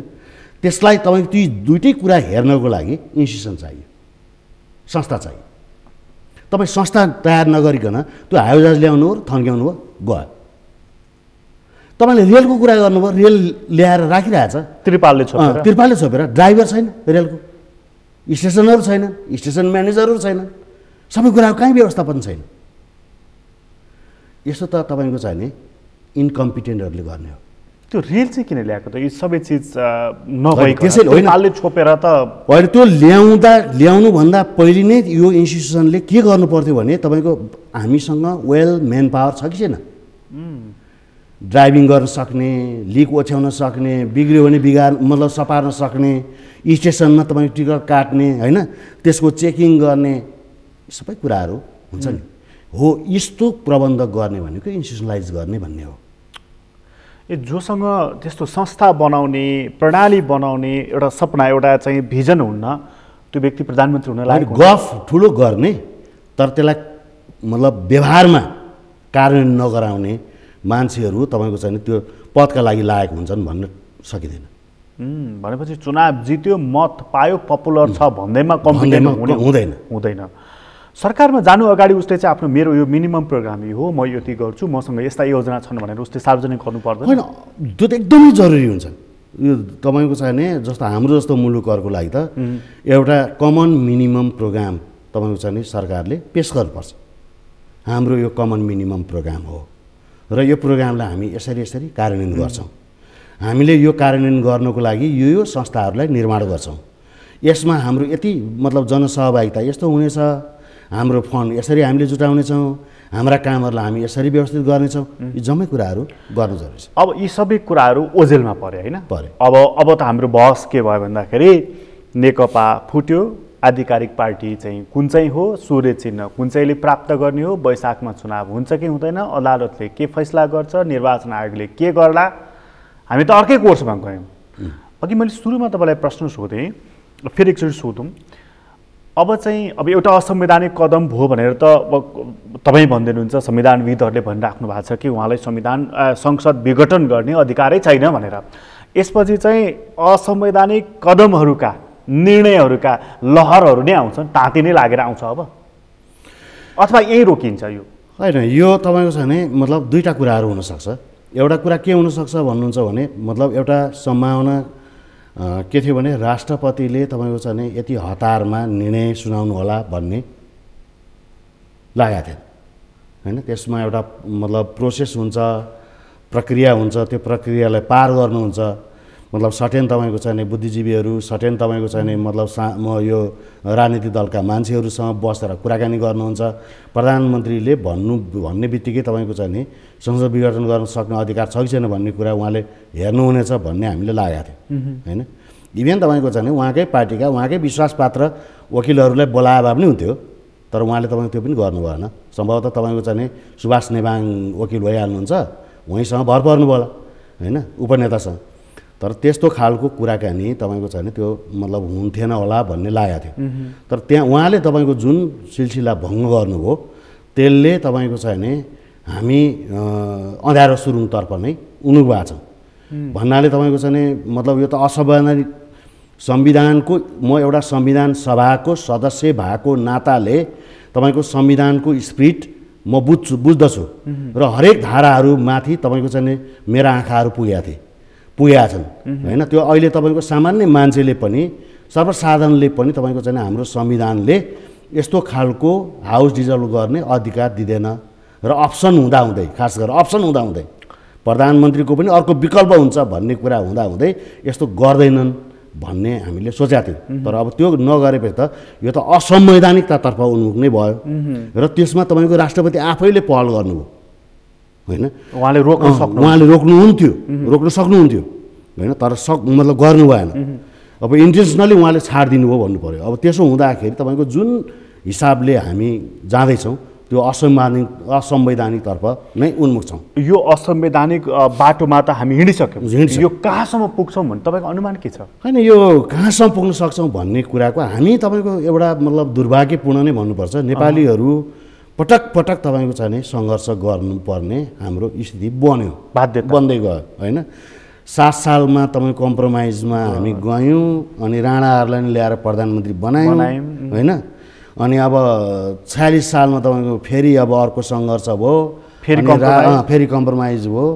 त्यसलाई तपाईँको ती 2टै कुरा हेर्नको लागि इन्स्टिट्युसन चाहियो, संस्था चाहियो। तपाईँ संस्था तयार नगरिकन त्यो हावाजहाज ल्याउनु हो र थन्क्याउनु हो गयो। तपाईँले रेलको कुरा गर्नुभयो, रेल ल्याएर राखिरहेछ त्रिपालले छोपेर, ड्राइभर छैन, रेलको स्टेसनहरू छैन, स्टेसन म्यानेजरहरू छैन, सबै कुराको कहीँ व्यवस्थापन छैन। यसो त तपाईँको चाहिँ नि इन्कम्पिटेन्टहरूले गर्ने हो। त्यो रेल चाहिँ किन ल्याएको त, यी सबै चिज नभएको त्यसैले होइन, त्रिपालले छोपेर त अहिले त्यो ल्याउनुभन्दा पहिले नै यो इन्स्टिट्युसनले के गर्नु पर्थ्यो भने तपाईँको हामीसँग वेल मेन पावर छ कि छैन, ड्राइभिङ गर्न सक्ने, लिक ओछ्याउन सक्ने, बिग्रियो भने मतलब सपार्न सक्ने, स्टेसनमा तपाईँको टिकट काट्ने हैन, त्यसको चेकिङ गर्ने, सबै कुराहरू हुन्छ नि हो। यस्तो प्रबन्ध गर्ने भनेको इन्स्टिट्युसनलाइज गर्ने भन्ने हो। जोसँग त्यस्तो संस्था बनाउने, प्रणाली बनाउने एउटा सपना, एउटा चाहिँ भिजन हुन्न, त्यो व्यक्ति प्रधानमन्त्री हुन लागेको गफ ठुलो गर्ने, तर त्यसलाई मतलब व्यवहारमा कार्यान्वयन नगराउने मान्छेहरू तपाईँको चाहिँ त्यो पदका लागि लायक हुन्छन् भन्न सकिँदैन। भनेपछि चुनाव जित्यो, मत पायो, पपुलर छ भन्दैमा कम्पिटेन्ट हुँदैन। सरकारमा जानु अगाडि उसले चाहिँ आफ्नो मेरो यो मिनिमम प्रोग्राम यो हो, म यति गर्छु, मसँग यस्ता योजना छन् भनेर उसले सार्वजनिक गर्नु पर्दैन? होइन, त्यो त एकदमै जरुरी हुन्छ। यो तपाईँको चाहिँ नि जस्तो हाम्रो जस्तो मुलुकहरूको लागि त एउटा कमन मिनिमम प्रोग्राम तपाईँको चाहिँ नि सरकारले पेस गर्नुपर्छ। हाम्रो यो कमन मिनिमम प्रोग्राम हो र यो प्रोग्रामलाई हामी यसरी कार्यान्वयन गर्छौँ। हामीले यो कार्यान्वयन गर्नको लागि यो संस्थाहरूलाई निर्माण गर्छौँ। यसमा हाम्रो यति मतलब जनसहभागिता यस्तो हुनेछ, हाम्रो फन्ड यसरी हामीले जुटाउनेछौँ, हाम्रा कामहरूलाई हामी यसरी व्यवस्थित गर्नेछौँ। यी जम्मै कुराहरू गर्नु जरुरी छ। अब यी सबै कुराहरू ओझेलमा परे होइन? परे। अब त हाम्रो बहस के भयो भन्दाखेरि नेकपा फुट्यो, आधिकारिक पार्टी चाहिँ कुन चाहिँ हो, सूर्य चिन्ह कुन चाहिँले प्राप्त गर्ने हो, वैशाखमा चुनाव हुन्छ कि हुँदैन, अदालतले के फैसला गर्छ, निर्वाचन आयोगले के गर्ला, हामी त अर्कै कोर्समा गयौँ। अघि मैले सुरुमा तपाईँलाई प्रश्न सोधेँ, फेरि एकचोटि सोधौँ। अब एउटा असंवैधानिक कदम भयो भनेर त तपाईँ भनिदिनुहुन्छ, संविधानविदहरूले भनिराख्नु भएको छ कि उहाँलाई संसद विघटन गर्ने अधिकारै छैन भनेर। यसपछि चाहिँ असंवैधानिक कदमहरूका निर्णयहरूका लहरहरू नै आउँछन्, ताती नै लागेर आउँछ अब, अथवा यही रोकिन्छ यो? होइन, यो तपाईँको छ भने मतलब दुईवटा कुराहरू हुनसक्छ। एउटा कुरा के हुनसक्छ भन्नुहुन्छ भने मतलब एउटा सम्भावना के थियो भने राष्ट्रपतिले तपाईँको छ भने यति हतारमा निर्णय सुनाउनु होला भन्ने लागेको थियो होइन। त्यसमा एउटा मतलब प्रोसेस हुन्छ, प्रक्रिया हुन्छ, त्यो प्रक्रियालाई पार गर्नुहुन्छ। मतलब सर्टेन तपाईँको चाहिँ बुद्धिजीवीहरू, सर्टेन तपाईँको चाहिँ मतलब यो राजनीतिक दलका मान्छेहरूसँग बसेर कुराकानी गर्नुहुन्छ। प्रधानमन्त्रीले भन्ने बित्तिकै तपाईँको चाहिँ संसद विघटन गर्न सक्ने अधिकार छ कि छैन भन्ने कुरा उहाँले हेर्नुहुनेछ भन्ने हामीले लागेको थियो होइन। इभेन तपाईँको चाहिँ उहाँकै पार्टीका उहाँकै विश्वासपात्र वकिलहरूलाई बोलाए भए पनि हुन्थ्यो, तर उहाँले तपाईँको त्यो पनि गर्नु भएन। सम्भवतः तपाईँको चाहिँ सुभाष नेवाङ वकिल भइहाल्नुहुन्छ, उहीँसँग भर पर्नु होला होइन, उपनेतासँग। तर त्यस्तो खालको कुराकानी तपाईँको चाहिँ त्यो मतलब हुन्थेन होला भन्ने लागेको थियो। तर त्यहाँ उहाँले तपाईँको जुन सिलसिला भङ्ग गर्नुभयो त्यसले तपाईँको चाहिँ हामी अँध्यारो सुरुङतर्फ नै उन्मुख भएको छौँ भन्नाले तपाईँको चाहिँ मतलब यो त असंवैधानिक संविधानको, म एउटा संविधान सभाको सदस्य भएको नाताले तपाईँको संविधानको स्पिरिट म बुझ्दछु र हरेक धाराहरूमाथि तपाईँको चाहिँ मेरा आँखाहरू पुगेका छन् होइन। त्यो अहिले तपाईँको सामान्य मान्छेले पनि सर्वसाधारणले पनि तपाईँको चाहिँ हाम्रो संविधानले यस्तो खालको हाउस डिजल्भ गर्ने अधिकार दिँदैन र अप्सन हुँदाहुँदै, खास गरेर अप्सन हुँदाहुँदै प्रधानमन्त्रीको पनि अर्को विकल्प हुन्छ भन्ने कुरा हुँदाहुँदै यस्तो गर्दैनन् भन्ने हामीले सोचेका थियौँ। तर अब त्यो नगरेपछि त यो त असंवैधानिकतातर्फ उन्मुख नै भयो र त्यसमा तपाईँको राष्ट्रपति आफैले पहल गर्नुभयो होइन। उहाँले रोक्न सक्नुहुन्थ्यो होइन, तर मतलब गर्नु भएन। अब इन्टेन्सनली उहाँले छाड दिनुभयो भन्नु पऱ्यो। अब त्यसो हुँदाखेरि तपाईँको जुन हिसाबले हामी जाँदैछौँ त्यो असंवैधानिकतर्फ नै उन्मुख छौँ। यो असंवैधानिक बाटोमा त हामी हिँडिसक्यौँ, यो कहाँसम्म पुग्छौँ भन्ने तपाईँको अनुमान के छ? होइन, यो कहाँसम्म पुग्न सक्छौँ भन्ने कुराको हामी तपाईँको एउटा मतलब दुर्भाग्यपूर्ण नै भन्नुपर्छ। नेपालीहरू पटक पटक तपाईँको चाहिँ सङ्घर्ष गर्नुपर्ने हाम्रो स्थिति बन्यो, बन्दै गयो होइन। 7 सालमा तपाईँको कम्प्रोमाइजमा हामी गयौँ अनि राणाहरूलाई नि ल्याएर प्रधानमन्त्री बनायौँ होइन। अनि अब 46 सालमा तपाईँको फेरि अब अर्को सङ्घर्ष भयो, फेरि कम्प्रोमाइज भयो।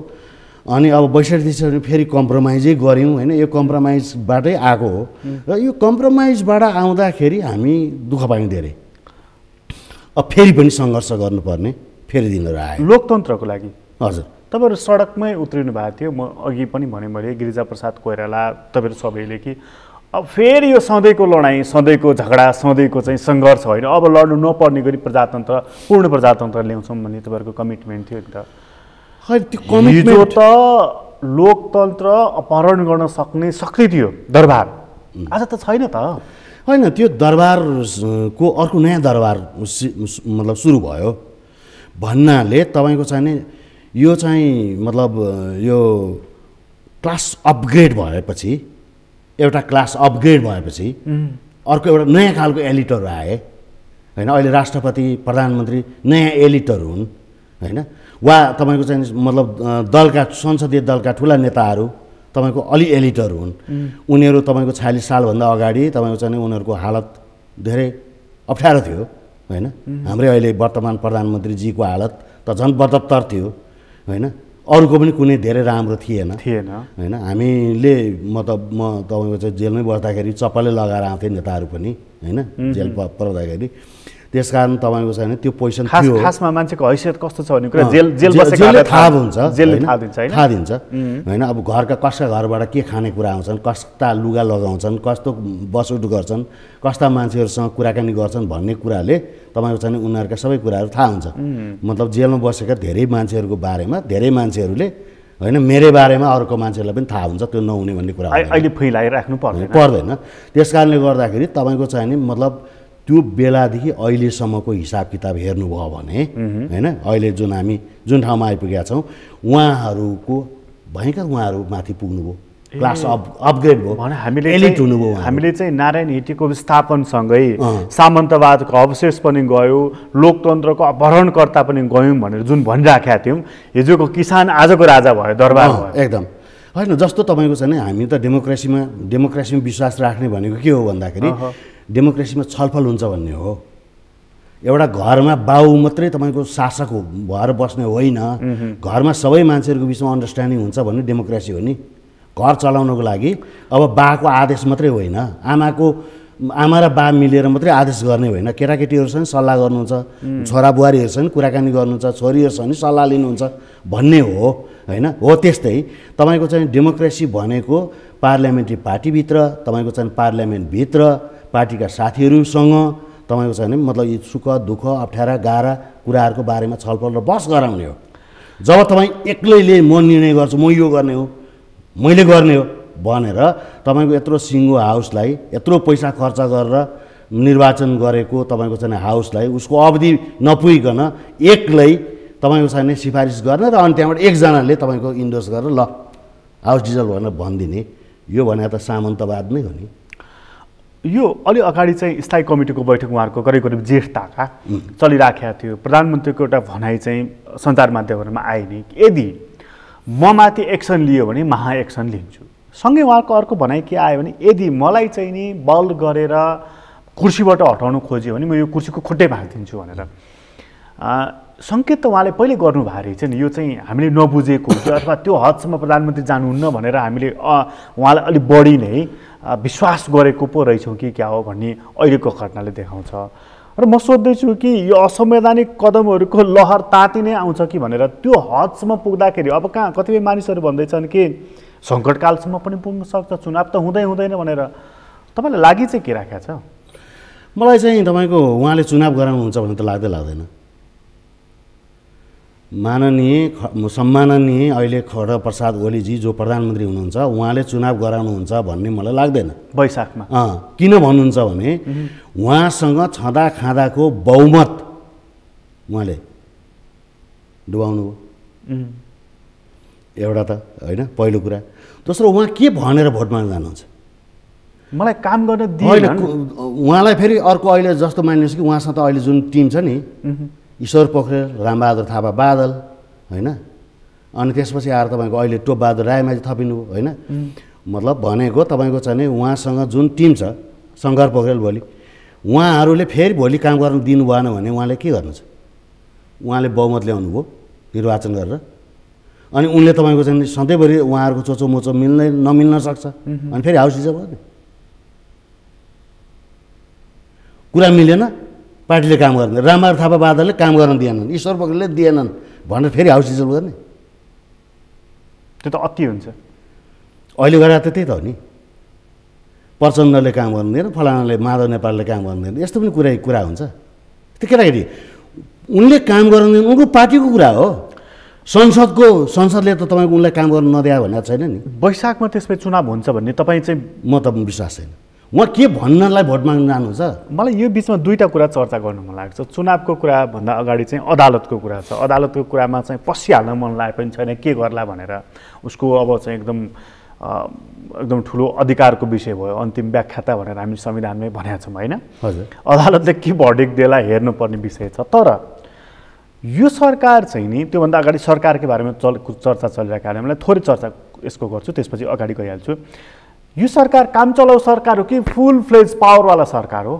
अनि अब 62 सालमा फेरि कम्प्रोमाइजै गऱ्यौँ होइन। यो कम्प्रोमाइजबाटै आएको हो र यो कम्प्रोमाइजबाट आउँदाखेरि हामी दुःख पायौँ धेरै। अब फेरि पनि सङ्घर्ष गर्नुपर्ने फेरि दिनहरू आयो लोकतन्त्रको लागि। हजुर, तपाईँहरू सडकमै उत्रिनु भएको थियो। म अघि पनि भने मैले गिरिजाप्रसाद कोइराला तपाईँहरू सबैले कि अब फेरि यो सधैँको लडाइँ, सधैँको झगडा, सधैँको चाहिँ सङ्घर्ष होइन, अब लड्नु नपर्ने गरी प्रजातन्त्र, पूर्ण प्रजातन्त्र ल्याउँछौँ भन्ने तपाईँहरूको कमिटमेन्ट थियो नि त। हिजो त लोकतन्त्र अपहरण गर्न सक्ने शक्ति थियो दरबार, आज त छैन त। होइन, त्यो दरबारको अर्को नयाँ दरबार मतलब सुरु भयो भन्नाले तपाईँको चाहिँ यो चाहिँ मतलब यो क्लास अपग्रेड भएपछि, एउटा क्लास अपग्रेड भएपछि अर्को एउटा नयाँ खालको एलिटहरू आए होइन। अहिले राष्ट्रपति प्रधानमन्त्री नयाँ एलिटहरू हुन् होइन वा तपाईँको चाहिँ मतलब दलका संसदीय दलका ठुला नेताहरू तपाईँको अलि एलिटहरू हुन् उनीहरू तपाईँको 46 सालभन्दा अगाडि तपाईँको चाहिँ उनीहरूको हालत धेरै अप्ठ्यारो थियो होइन हाम्रै अहिले वर्तमान प्रधानमन्त्रीजीको हालत त झन् बदत्तर थियो होइन अरूको पनि कुनै धेरै राम्रो थिएन होइन हामीले म तपाईँको चाहिँ जेलमै बस्दाखेरि चप्पलै लगाएर आउँथेँ नेताहरू पनि होइन जेल पर्दाखेरि त्यसकारण तपाईँको चाहिँ त्यो पोजिसन थियो खासमा मान्छेको हैसियत कस्तो छ भन्ने कुरा जेल बसेको थाहा हुन्छ जेलले थाहा दिन्छ थाहा दिन्छ होइन अब घरका कसका घरबाट के खानेकुरा आउँछन् कस्ता लुगा लगाउँछन् कस्तो बसउठ गर्छन् कस्ता मान्छेहरूसँग कुराकानी गर्छन् भन्ने कुराले तपाईँको चाहिँ उनीहरूका सबै कुराहरू थाहा हुन्छ मतलब जेलमा बसेका धेरै मान्छेहरूको बारेमा धेरै मान्छेहरूले होइन मेरो बारेमा अरूको मान्छेहरूलाई पनि थाहा हुन्छ त्यो नहुने भन्ने कुरा अहिले फैलाइराख्नु पर्दैन त्यस कारणले गर्दाखेरि तपाईँको चाहिँ नि मतलब त्यो बेलादेखि अहिलेसम्मको हिसाब किताब हेर्नुभयो भने होइन अहिले जुन ठाउँमा आइपुगेका छौँ उहाँहरूको भयङ्कर उहाँहरू माथि पुग्नुभयो क्लास अपग्रेड भयो एलिट हुनुभयो हामीले चाहिँ नारायण हिटीको विस्थापनसँगै सामन्तवादको अवशेष पनि गयो लोकतन्त्रको अपहरणकर्ता पनि गयौँ भनेर जुन भनिराखेका थियौँ हिजोको किसान आजको राजा भयो दरबार भयो एकदम होइन जस्तो तपाईँको छ नि हामी त डेमोक्रेसीमा विश्वास राख्ने भनेको के हो भन्दाखेरि डेमोक्रेसीमा छलफल हुन्छ भन्ने हो एउटा घरमा बाउ मात्रै तपाईँको शासक भएर बस्ने होइन घरमा सबै मान्छेहरूको बिचमा अन्डरस्ट्यान्डिङ हुन्छ भन्ने डेमोक्रेसी हो नि घर चलाउनको लागि अब बाको आदेश मात्रै होइन आमा र बा मिलेर मात्रै आदेश गर्ने होइन केटाकेटीहरूसँग सल्लाह गर्नुहुन्छ छोरा बुहारीहरूसँग कुराकानी गर्नुहुन्छ छोरीहरूसँग सल्लाह लिनुहुन्छ भन्ने हो होइन हो त्यस्तै तपाईँको चाहिँ डेमोक्रेसी भनेको पार्लियामेन्ट्री पार्टीभित्र तपाईँको चाहिँ पार्लियामेन्टभित्र पार्टीका साथीहरूसँग तपाईँको चाहिँ मतलब यी सुख दुःख अप्ठ्यारा गाह्रा कुराहरूको बारेमा छलफल र बहस गराउने हो जब तपाईँ एक्लैले म निर्णय गर्छु म यो गर्ने हो मैले गर्ने हो भनेर तपाईँको यत्रो सिङ्गो हाउसलाई यत्रो पैसा खर्च गरेर निर्वाचन गरेको तपाईँको चाहिँ हाउसलाई उसको अवधि नपुगिकन एक्लै तपाईँको चाहिँ सिफारिस गर्ने र अनि त्यहाँबाट एकजनाले तपाईँको इन्डोर्स गरेर ल हाउस डिजल भनेर भनिदिने यो भने त सामन्तवाद नै हो नि यो अलि अगाडि चाहिँ स्थायी कमिटीको बैठक उहाँहरूको करिब करिब जेठ ताका चलिराखेको थियो प्रधानमन्त्रीको एउटा भनाइ चाहिँ सञ्चार माध्यमहरूमा आए नि यदि म माथि एक्सन लियो भने महा एक्सन लिन्छु सँगै उहाँको अर्को भनाइ के आयो भने यदि मलाई चाहिँ नि बल गरेर कुर्सीबाट हटाउनु खोज्यो भने म यो कुर्सीको खुट्टै भाँचिदिन्छु भनेर सङ्केत त उहाँले पहिले गर्नुभएको रहेछ नि यो चाहिँ हामीले नबुझेको थियो अथवा त्यो हदसम्म प्रधानमन्त्री जानुहुन्न भनेर हामीले उहाँलाई अलिक बढी नै विश्वास गरेको पो रहेछौँ कि क्या हो भन्ने अहिलेको घटनाले देखाउँछ र म सोध्दैछु कि यो असंवैधानिक कदमहरूको लहर तातिनै आउँछ कि भनेर त्यो हदसम्म पुग्दाखेरि अब कहाँ कतिपय मानिसहरू भन्दैछन् कि सङ्कटकालसम्म पनि पुग्न सक्छ चुनाव त हुँदैन भनेर तपाईँलाई लागि चाहिँ के राखेको छ मलाई चाहिँ तपाईँको उहाँले चुनाव गराउनुहुन्छ भन्ने त लाग्दैन सम्माननीय अहिले खड्ग प्रसाद ओलीजी जो प्रधानमन्त्री हुनुहुन्छ उहाँले चुनाव गराउनुहुन्छ भन्ने मलाई लाग्दैन वैशाखमा किन भन्नुहुन्छ भने उहाँसँग छँदा खाँदाको बहुमत उहाँले डुबाउनु भयो एउटा त होइन पहिलो कुरा दोस्रो उहाँ के भनेर भोट माग्न जानुहुन्छ मलाई काम गर्न दिएन उहाँलाई फेरि अर्को अहिले जस्तो मानिनुहोस् कि उहाँसँग त अहिले जुन टिम छ नि ईश्वर पोखरेल रामबहादुर थापा बादल होइन अनि त्यसपछि आएर तपाईँको अहिले टोपबहादुर रायमाझी थपिनु होइन मतलब भनेको तपाईँको चाहिँ उहाँसँग जुन टिम छ शङ्कर पोखरेल भोलि उहाँहरूले फेरि भोलि काम गर्न दिनु भएन भने उहाँले के गर्नु छ उहाँले बहुमत ल्याउनु भयो निर्वाचन गरेर अनि उनले तपाईँको चाहिँ सधैँभरि उहाँहरूको चोचो मोचो नमिल्न सक्छ अनि फेरि हाउस रिजर्भ गर्ने कुरा मिलेन पार्टीले काम गर्ने रामबहादुर थापा बादलले काम गर्न दिएनन् ईश्वर पोखरेलले दिएनन् भनेर फेरि हाउस रिजल्भ गर्ने त्यो त अति हुन्छ अहिले गरेर त त्यही त हो नि प्रचण्डले काम गर्नु दिएन फलानाले माधव नेपालले काम गर्नु दिएन यस्तो पनि कुरा हुन्छ त्यो केटाकेटी उनले काम गर्नु दिएन उनको पार्टीको कुरा हो संसदले त तपाईँको उनलाई काम गर्नु नदिया भनेको छैन नि वैशाखमा त्यसपछि चुनाव हुन्छ भन्ने तपाईँ चाहिँ म त विश्वास छैन उहाँ के भन्नलाई भोट माग्न जानुहुन्छ मलाई यो बिचमा दुईवटा कुरा चर्चा गर्नु मन लाग्छ चुनावको कुरा भन्दा अगाडि चाहिँ अदालतको कुरा छ अदालतको कुरामा चाहिँ पसिहाल्न मन लागे पनि छैन के गर्ला भनेर उसको अब चाहिँ एकदम ठुलो अधिकारको विषय भयो अन्तिम व्याख्याता भनेर हामी संविधानमै भनेका छौँ होइन हजुर अदालतले के भर्डिक्ट देला हेर्नुपर्ने विषय छ तर यो सरकार चाहिँ नि त्योभन्दा अगाडि सरकारकै बारेमा चर्चा चलिरहेको कारणले मलाई थोरै चर्चा यसको गर्छु, त्यसपछि अगाडि गइहाल्छु। यो सरकार काम चलाऊ सरकार हो कि फुल फ्लेज पावरवाला सरकार हो?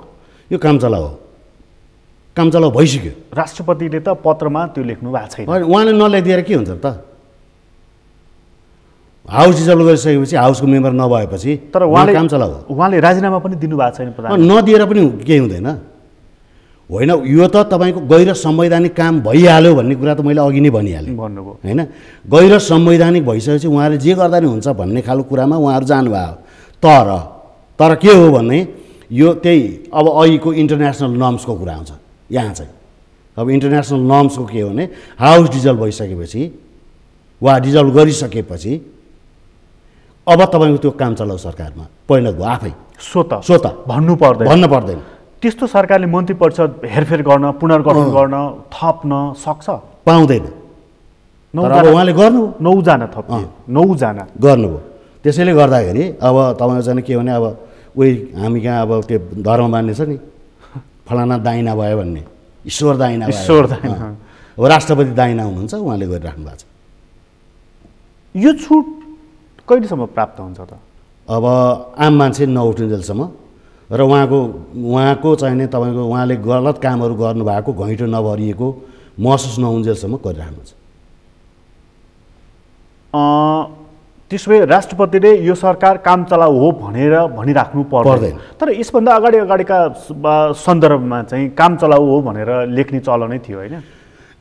यो काम चलाऊ हो, काम चलाऊ भइसक्यो। राष्ट्रपतिले त पत्रमा त्यो लेख्नु भएको छैन। उहाँले नल्याइदिएर के हुन्छ त? हाउस डिजल्भ गरिसकेपछि हाउसको मेम्बर नभएपछि तर उहाँले काम चलाऊ। उहाँले राजीनामा पनि दिनुभएको छैन प्रधान। नदिएर पनि केही हुँदैन होइन। यो त तपाईँको गैर संवैधानिक काम भइहाल्यो भन्ने कुरा त मैले अघि नै भनिहालेँ भन्नुभयो होइन। गैर संवैधानिक भइसकेपछि उहाँले जे गर्दा नि हुन्छ भन्ने खालको कुरामा उहाँहरू जानुभयो। तर के हो भने यो त्यही अब अहिलेको इन्टरनेसनल नर्म्सको कुरा आउँछ यहाँ चाहिँ। अब इन्टरनेसनल नर्म्सको के हो भने हाउस डिजल्भ भइसकेपछि वा डिजल्भ गरिसकेपछि अब तपाईँको त्यो काम चलाऊ सरकारमा परिणत भयो आफै। स्वत भन्नु पर्दैन। त्यस्तो सरकारले मन्त्री परिषद हेरफेर गर्न, पुनर्गठन गर्न, थप्न सक्छ? पाउँदैन। तर अब उहाँले गर्नु 9 जना थपिए, 9 जना गर्नुभयो। त्यसैले गर्दाखेरि अब तपाईँको चाहिँ के भने अब उही हामी कहाँ अब त्यो धर्म मान्ने छ नि, फलाना दाइना भयो भन्ने, ईश्वर दाइना अब राष्ट्रपति दाइना हुनुहुन्छ, उहाँले गरिराख्नु भएको छ। यो छुट कहिलेसम्म प्राप्त हुन्छ त? अब आम मान्छे नउठुन्जेलसम्म र उहाँको चाहिँ नि तपाईँको उहाँले गलत कामहरू गर्नुभएको घैँटो नभरिएको महसुस नहुन्जेलसम्म गरिराख्नुहुन्छ। त्यसो भए राष्ट्रपतिले यो सरकार काम चलाऊ हो भनेर भनिराख्नु पर्दैन। तर यसभन्दा अगाडिका सन्दर्भमा चाहिँ काम चलाऊ हो भनेर लेख्ने चलनै थियो होइन?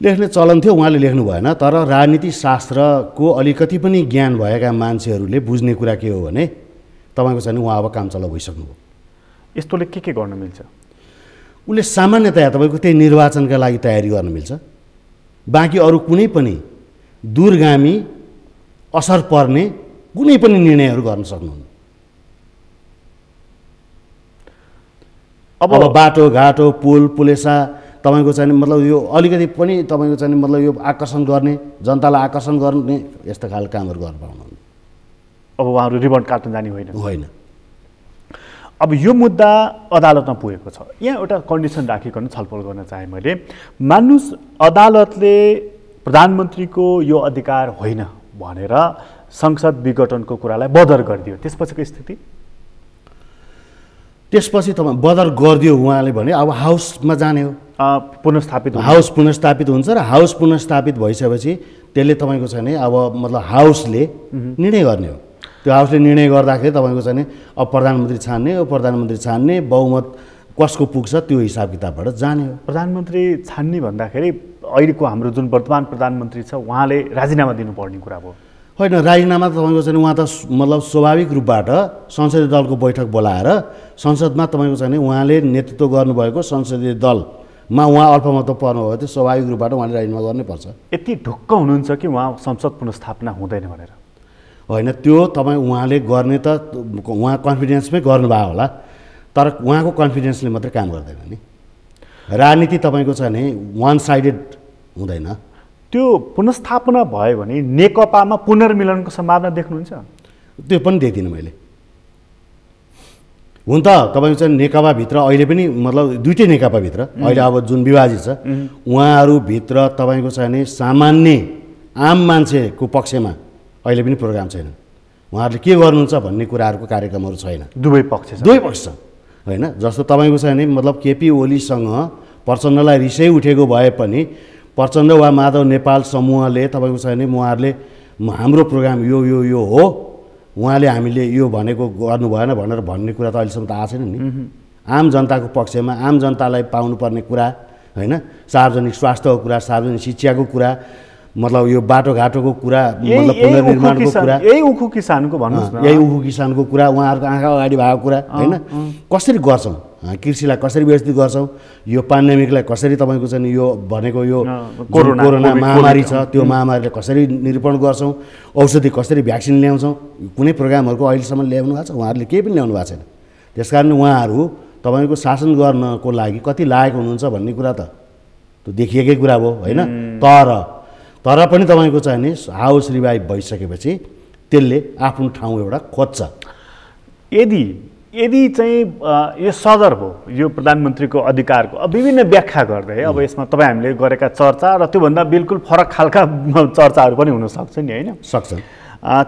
लेख्ने चलन थियो, उहाँले लेख्नु भएन। तर राजनीति शास्त्रको अलिकति पनि ज्ञान भएका मान्छेहरूले बुझ्ने कुरा के हो भने तपाईँको चाहिँ उहाँ अब काम चलाउ भइसक्नुभयो। यस्तोले के गर्न मिल्छ? उसले सामान्यतया तपाईँको त्यही निर्वाचनका लागि तयारी गर्न मिल्छ। बाँकी अरू कुनै पनि दूरगामी असर पर्ने कुनै पनि निर्णयहरू गर्न सक्नुहुन्न। अब बाटोघाटो, पुल पुलेसा तपाईँको चाहिँ मतलब यो अलिकति पनि तपाईँको चाहिँ मतलब यो आकर्षण गर्ने, जनतालाई आकर्षण गर्ने यस्ता खालका कामहरू गर्न पाउनुहुन्न। अब उहाँहरू रिबन काट्न जाने होइन। अब यो मुद्दा अदालतमा पुगेको छ। यहाँ एउटा कन्डिसन राखिकन छलफल गर्न चाहे मैले। मान्नुहोस् अदालतले प्रधानमन्त्रीको यो अधिकार होइन भनेर संसद विघटनको कुरालाई बदर गरिदियो, त्यसपछिको स्थिति? त्यसपछि तपाईँ बदर गरिदियो उहाँले भने अब हाउसमा जाने हो, पुनर्स्थापित हाउस पुनर्स्थापित हुन्छ र हाउस पुनर्स्थापित भइसकेपछि त्यसले तपाईँको चाहिँ अब मतलब हाउसले निर्णय गर्ने हो। त्यो हाउसले निर्णय गर्दाखेरि तपाईँको चाहिँ अब प्रधानमन्त्री छान्ने हो, प्रधानमन्त्री छान्ने, बहुमत कसको पुग्छ त्यो हिसाब किताबबाट जाने हो। प्रधानमन्त्री छान्ने भन्दाखेरि अहिलेको हाम्रो जुन वर्तमान प्रधानमन्त्री छ उहाँले राजीनामा दिनुपर्ने कुरा भयो होइन? राजीनामा त तपाईँको चाहिँ उहाँ त मतलब स्वाभाविक रूपबाट संसदीय दलको बैठक बोलाएर संसदमा तपाईँको चाहिँ उहाँले नेतृत्व गर्नुभएको संसदीय दलमा उहाँ अल्पमत पर्नुभयो त्यो स्वाभाविक रूपबाट उहाँले राजीनामा गर्नैपर्छ। यति ढुक्क हुनुहुन्छ कि उहाँ संसद पुनर्स्थापना हुँदैन भनेर? होइन, त्यो तपाईँ उहाँले गर्ने त उहाँ कन्फिडेन्समै गर्नुभयो होला, तर उहाँको कन्फिडेन्सले मात्रै काम गर्दैन नि। राजनीति तपाईँको छ नि वान साइडेड हुँदैन। त्यो पुनर्स्थापना भयो भने नेकपामा पुनर्मिलनको सम्भावना देख्नुहुन्छ? त्यो पनि देख्दिनँ मैले। हुन त तपाईँको चाहिँ नेकपाभित्र अहिले पनि मतलब दुईटै नेकपाभित्र अहिले अब जुन विभाजित छ उहाँहरूभित्र तपाईँको चाहिँ नि सामान्य आम मान्छेको पक्षमा अहिले पनि प्रोग्राम छैन। उहाँहरूले के गर्नुहुन्छ भन्ने कुराहरूको कार्यक्रमहरू छैन। दुवै पक्ष छ होइन? जस्तो तपाईँको चाहिँ नि मतलब केपी ओलीसँग प्रचण्डलाई रिसै उठेको भए पनि प्रचण्ड वा माधव नेपाल समूहले तपाईँको चाहिँ नि उहाँहरूले हाम्रो प्रोग्राम यो यो यो हो, उहाँले हामीले यो भनेको गर्नु भएन भनेर भन्ने कुरा त अहिलेसम्म त आएको छैन नि। आम जनताको पक्षमा आम जनतालाई पाउनुपर्ने कुरा होइन, सार्वजनिक स्वास्थ्यको कुरा, सार्वजनिक शिक्षाको कुरा, मतलब यो बाटोघाटोको कुरा, मतलब पुनर्निर्माणको कुरा, यही उखु किसानको भन्नुहोस् न, यही उखु किसानको कुरा, उहाँहरूको आँखा अगाडि भएको कुरा होइन, कसरी गर्छौँ, कृषिलाई कसरी व्यवस्थित गर्छौँ, यो पेन्डेमिकलाई कसरी तपाईँको चाहिँ यो भनेको यो कोरोना महामारी छ त्यो महामारीलाई कसरी निरूपण गर्छौँ, औषधि कसरी भ्याक्सिन ल्याउँछौँ, कुनै प्रोग्रामहरूको अहिलेसम्म ल्याउनु भएको छ? उहाँहरूले केही पनि ल्याउनु भएको छैन। त्यस कारण उहाँहरू तपाईँको शासन गर्नको लागि कति लायक हुनुहुन्छ भन्ने कुरा त त्यो देखिएकै कुरा हो होइन? तर पनि तपाईँको चाहिँ नि हाउस रिभाइभ भइसकेपछि त्यसले आफ्नो ठाउँ एउटा खोज्छ। यदि चाहिँ यो सदर भयो यो प्रधानमन्त्रीको अधिकारको विभिन्न व्याख्या गर्दै अब यसमा तपाईँ हामीले गरेका चर्चा र त्योभन्दा बिल्कुल फरक खालका चर्चाहरू पनि हुन सक्छ नि होइन सक्छन्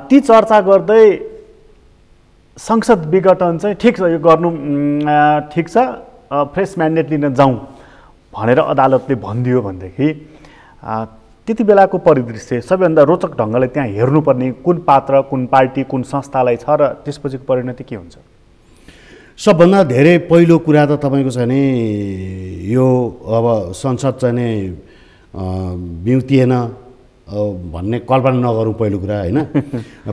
ती चर्चा गर्दै संसद विघटन चाहिँ ठिक छ यो गर्नु ठिक छ फ्रेस म्यान्डेट लिन जाउँ भनेर अदालतले भनिदियो भनेदेखि त्यति बेलाको परिदृश्य सबैभन्दा रोचक ढङ्गले त्यहाँ हेर्नुपर्ने कुन पात्र कुन पार्टी कुन संस्थालाई छ र त्यसपछिको परिणति के हुन्छ सबभन्दा धेरै पहिलो कुरा त तपाईँको चाहिँ नि यो अब संसद चाहिँ नि बिउतिएन भन्ने कल्पना नगरौँ पहिलो कुरा होइन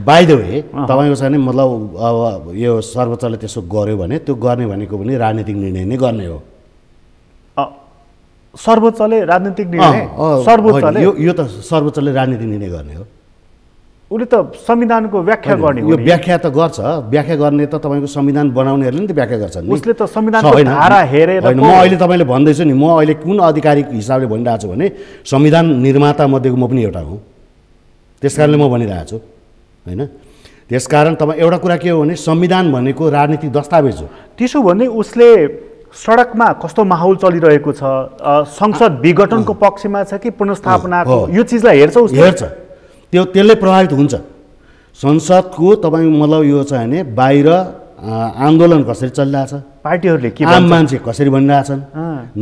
बाइ द वे तपाईँको चाहिँ नि मतलब अब यो सर्वोच्चले त्यसो गर्यो भने त्यो गर्ने भनेको पनि राजनीतिक निर्णय नै गर्ने हो सर्वोच्चले राजनीतिक निर्णय सर्वोच्चले यो त सर्वोच्चले राजनीतिक निर्णय गर्ने हो उसले त संविधानको व्याख्या गर्ने हो यो व्याख्या त गर्छ व्याख्या गर्ने त तपाईँको संविधान बनाउनेहरूले नि त व्याख्या गर्छन् उसले त संविधानको धारा हेरेर म अहिले तपाईँले भन्दैछु नि म अहिले कुन आधिकारिक हिसाबले भनिरहेको छु भने संविधान निर्माता मध्येको म पनि एउटा हुँ त्यसकारणले म भनिरहेको छु होइन त्यसकारण तपाईँ एउटा कुरा के हो भने संविधान भनेको राजनीतिक दस्तावेज हो त्यसो भने उसले सडकमा कस्तो माहौल चलिरहेको छ संसद विघटनको पक्षमा छ कि पुनर्स्थापनाको यो चिजलाई हेर्छ उसले हेर्छ त्यसले प्रभावित हुन्छ संसदको तपाईँ मतलब यो चाहिँ भने बाहिर आन्दोलन कसरी चलिरहेछ पार्टीहरूले के आम मान्छे कसरी भनिरहेछन्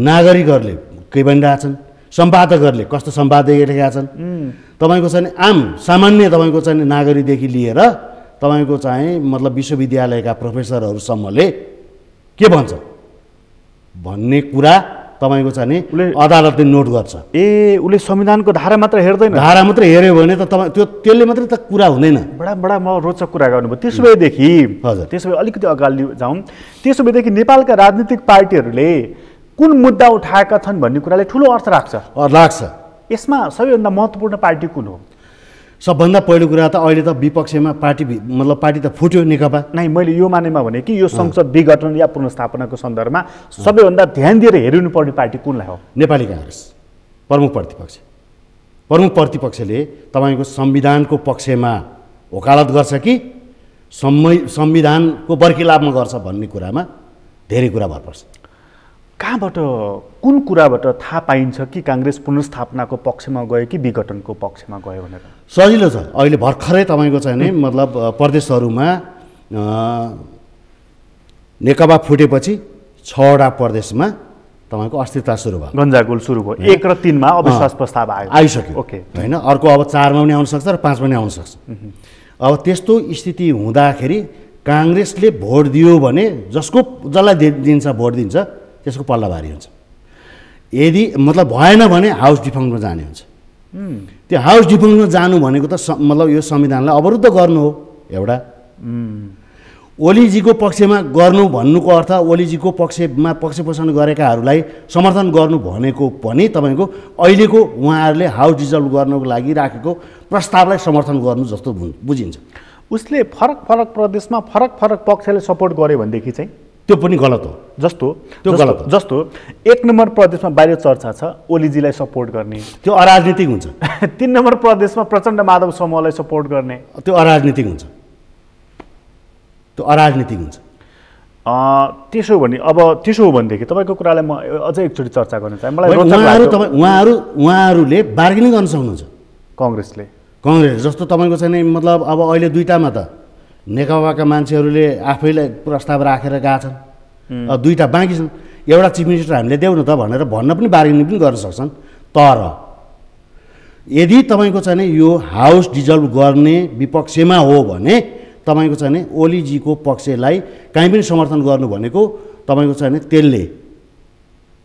नागरिकहरूले के भनिरहेछन् सम्पादकहरूले कस्तो सम्पादक लेखेका छन् तपाईँको चाहिँ आम सामान्य तपाईँको चाहिँ नागरिकदेखि लिएर तपाईँको चाहिँ मतलब विश्वविद्यालयका प्रोफेसरहरूसम्मले के भन्छ भन्ने कुरा तपाईँको चाहिँ नि अदालतले नोट गर्छ उसले संविधानको धारा मात्र हेर्दैन धारा मात्र हेऱ्यो भने त तपाईँ त्यसले मात्रै त कुरा हुँदैन बडा म रोचक कुरा गर्नुभयो त्यसो भएदेखि हजुर त्यसो भए अलिकति अगाडि जाउँ त्यसो भएदेखि नेपालका राजनीतिक पार्टीहरूले कुन मुद्दा उठाएका छन् भन्ने कुराले ठुलो अर्थ लाग्छ यसमा सबैभन्दा महत्त्वपूर्ण पार्टी कुन हो सबभन्दा पहिलो कुरा त अहिले त विपक्षमा मतलब पार्टी त फुट्यो नेकपा नै मैले यो मानेमा भने कि यो संसद विघटन या पुनर्स्थापनाको सन्दर्भमा सबैभन्दा ध्यान दिएर हेरिनुपर्ने पार्टी कुनलाई हो नेपाली काङ्ग्रेस प्रमुख प्रतिपक्षले तपाईँको संविधानको पक्षमा वकालत गर्छ कि संविधानको बर्खिलापमा गर्छ भन्ने कुरामा धेरै कुरा भर पर्छ कहाँबाट कुन कुराबाट थाहा पाइन्छ कि काङ्ग्रेस पुनर्स्थापनाको पक्षमा गयो कि विघटनको पक्षमा गयो भनेर सजिलो छ अहिले भर्खरै तपाईँको चाहिँ नि मतलब प्रदेशहरूमा नेकपा फुटेपछि 6वटा प्रदेशमा तपाईँको अस्थिरता सुरु भयो गन्जागोल सुरु भयो 1 र 3 मा अविश्वास प्रस्ताव आइसक्यो ओके होइन अर्को अब 4 मा पनि आउन सक्छ र 5 मा पनि आउन सक्छ अब त्यस्तो स्थिति हुँदाखेरि काङ्ग्रेसले भोट दियो भने जसलाई दिन्छ भोट दिन्छ त्यसको पल्ला भारी हुन्छ यदि मतलब भएन भने हाउस डिफङ्क्टमा जाने हुन्छ त्यो हाउस डिफङ्क्टमा जानु भनेको त मतलब यो संविधानलाई अवरुद्ध गर्नु हो एउटा ओलीजीको पक्षमा गर्नु भन्नुको अर्थ ओलीजीको पक्षमा पक्ष पोषण गरेकाहरूलाई समर्थन गर्नु भनेको पनि तपाईँको अहिलेको उहाँहरूले हाउस डिजल्भ गर्नको लागि राखेको प्रस्तावलाई समर्थन गर्नु जस्तो बुझिन्छ उसले फरक फरक प्रदेशमा फरक फरक पक्षले सपोर्ट गर्यो भनेदेखि चाहिँ त्यो पनि गलत हो जस्तो 1 नम्बर प्रदेशमा बाहिर चर्चा छ ओलीजीलाई सपोर्ट गर्ने त्यो अराजनीतिक हुन्छ 3 नम्बर प्रदेशमा प्रचण्ड माधव समूहलाई सपोर्ट गर्ने त्यो अराजनीतिक हुन्छ त्यसो हो भनेदेखि तपाईँको कुरालाई म अझै एकचोटि चर्चा गर्न चाहे मलाई उहाँहरूले बार्गेनिङ गर्न सक्नुहुन्छ काङ्ग्रेस जस्तो तपाईँको चाहिँ मतलब अब अहिले दुईटामा त नेकपाका मान्छेहरूले आफैलाई प्रस्ताव राखेर गएका छन् दुईटा बाँकी छन् एउटा चिफ मिनिस्टर हामीले देऊ न त भनेर भन्न पनि बार्गेनिङ पनि गर्न सक्छन् तर यदि तपाईँको चाहिँ यो हाउस डिजल्भ गर्ने विपक्षमा हो भने तपाईँको चाहिँ ओलीजीको पक्षलाई कहीँ पनि समर्थन गर्नु भनेको तपाईँको चाहिँ त्यसले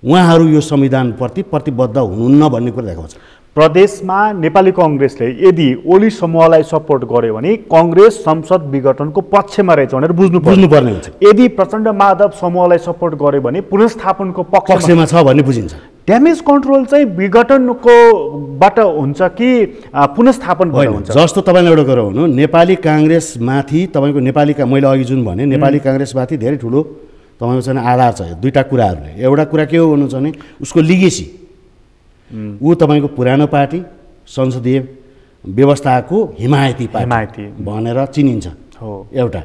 उहाँहरू यो संविधानप्रति प्रतिबद्ध हुनुहुन्न भन्ने कुरा देखाउँछ प्रदेशमा नेपाली काङ्ग्रेसले यदि ओली समूहलाई सपोर्ट गर्यो भने काङ्ग्रेस संसद विघटनको पक्षमा रहेछ भनेर बुझ्नुपर्ने हुन्छ यदि प्रचण्ड माधव समूहलाई सपोर्ट गर्यो भने पुनर्स्थापनको पक्षमा छ भन्ने बुझिन्छ ड्यामेज कन्ट्रोल चाहिँ विघटनकोबाट हुन्छ कि पुनर्स्थापनबाट हुन्छ जस्तो तपाईँले एउटा कुरा हुनु नेपाली काङ्ग्रेसमाथि तपाईँको मैले अघि जुन भने नेपाली काङ्ग्रेसमाथि धेरै ठुलो तपाईँको चाहिँ आधार छ दुईटा कुराहरूले एउटा कुरा के हो भन्नु छ भने उसको लिगेसी ऊ तपाईँको पुरानो पार्टी संसदीय व्यवस्थाको हिमायती भनेर चिनिन्छ हो एउटा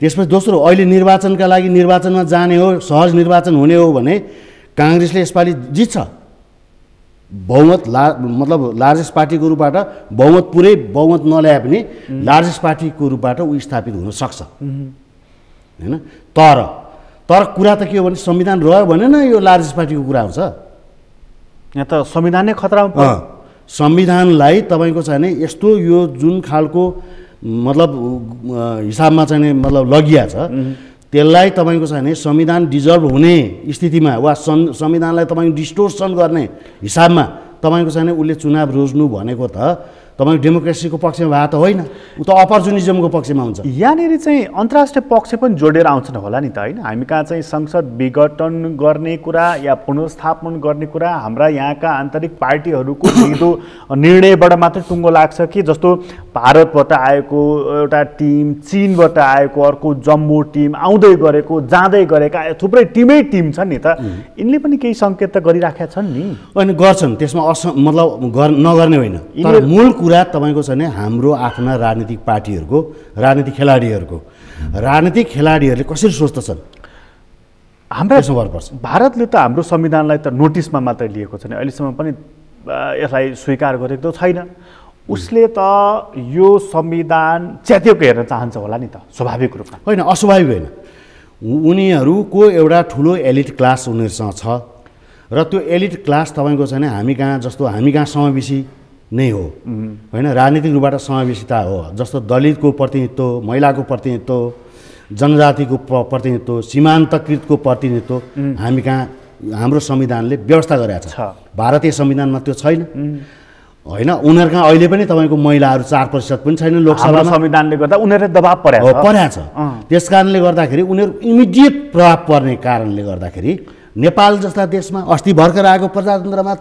त्यसपछि दोस्रो, अहिले निर्वाचनका लागि निर्वाचनमा जाने हो, सहज निर्वाचन हुने हो भने काङ्ग्रेसले यसपालि जित्छ। बहुमत मतलब लार्जेस्ट पार्टीको रूपबाट बहुमत पुरै बहुमत नल्याए पनि लार्जेस्ट पार्टीको रूपबाट ऊ स्थापित हुन सक्छ हैन। तर कुरा त के हो भने संविधान रह्यो भने न यो लार्जेस्ट पार्टीको कुरा आउँछ। यहाँ त संविधान नै खतरामा पर्छ। संविधानलाई तपाईँको चाहिँ नि यस्तो यो जुन खालको मतलब हिसाबमा चाहिँ मतलब लगिया छ त्यसलाई तपाईँको चाहिँ नि संविधान डिजल्भ हुने स्थितिमा वा संविधानलाई तपाईँको डिस्टोर्सन गर्ने हिसाबमा तपाईँको चाहिँ नि उसले चुनाव रोज्नु भनेको त तपाईँको डेमोक्रेसीको पक्षमा भए त होइन, ऊ त अपर्चुनिजमको पक्षमा हुन्छ। यहाँनिर चाहिँ अन्तर्राष्ट्रिय पक्ष पनि जोडेर आउँछन् होला नि त होइन। हामी कहाँ चाहिँ संसद विघटन गर्ने कुरा या पुनर्स्थापन गर्ने कुरा हाम्रा यहाँका आन्तरिक पार्टीहरूको लिँदो निर्णयबाट मात्रै टुङ्गो लाग्छ कि जस्तो भारतबाट आएको एउटा टिम, चीनबाट आएको अर्को जम्बो टिम, आउँदै गरेको जाँदै गरेका थुप्रै टिमै टिम छन् नि त, यिनले पनि केही सङ्केत त गरिराखेका छन् नि। अनि गर्छन्, त्यसमा मतलब नगर्ने होइन। तर मूल कुरा तपाईँको छ नि हाम्रो आफ्ना राजनीतिक पार्टीहरूको, राजनीतिक खेलाडीहरूले कसरी सोच्दछन् हाम्रा भर पर्छ। भारतले त हाम्रो संविधानलाई त नोटिसमा मात्रै लिएको छ नि, अहिलेसम्म पनि यसलाई स्वीकार गरेको त छैन। उसले त यो संविधान च्यातिएको हेर्न चाहन्छ होला नि त स्वाभाविक रूपमा। होइन, अस्वाभाविक होइन। उनीहरूको एउटा ठुलो एलिट क्लास उनीहरूसँग छ र त्यो एलिट क्लास तपाईँको छ नि हामी कहाँ समावेशी नै हो होइन, राजनीतिक रूपबाट समावेशिता हो। जस्तो दलितको प्रतिनिधित्व, महिलाको प्रतिनिधित्व, जनजातिको प्रतिनिधित्व, सीमान्तकृतको प्रतिनिधित्व हामी कहाँ हाम्रो संविधानले व्यवस्था गरेको छ। भारतीय संविधानमा त्यो छैन होइन। उनीहरू कहाँ अहिले पनि तपाईँको महिलाहरू 4% पनि छैन लोकसभामा। संविधानले गर्दा उनीहरूले दबाब परेको छ। त्यस कारणले गर्दाखेरि उनीहरू इमिडिएट प्रभाव पर्ने कारणले गर्दाखेरि नेपाल जस्ता देशमा अस्ति भर्खर आएको प्रजातन्त्रमा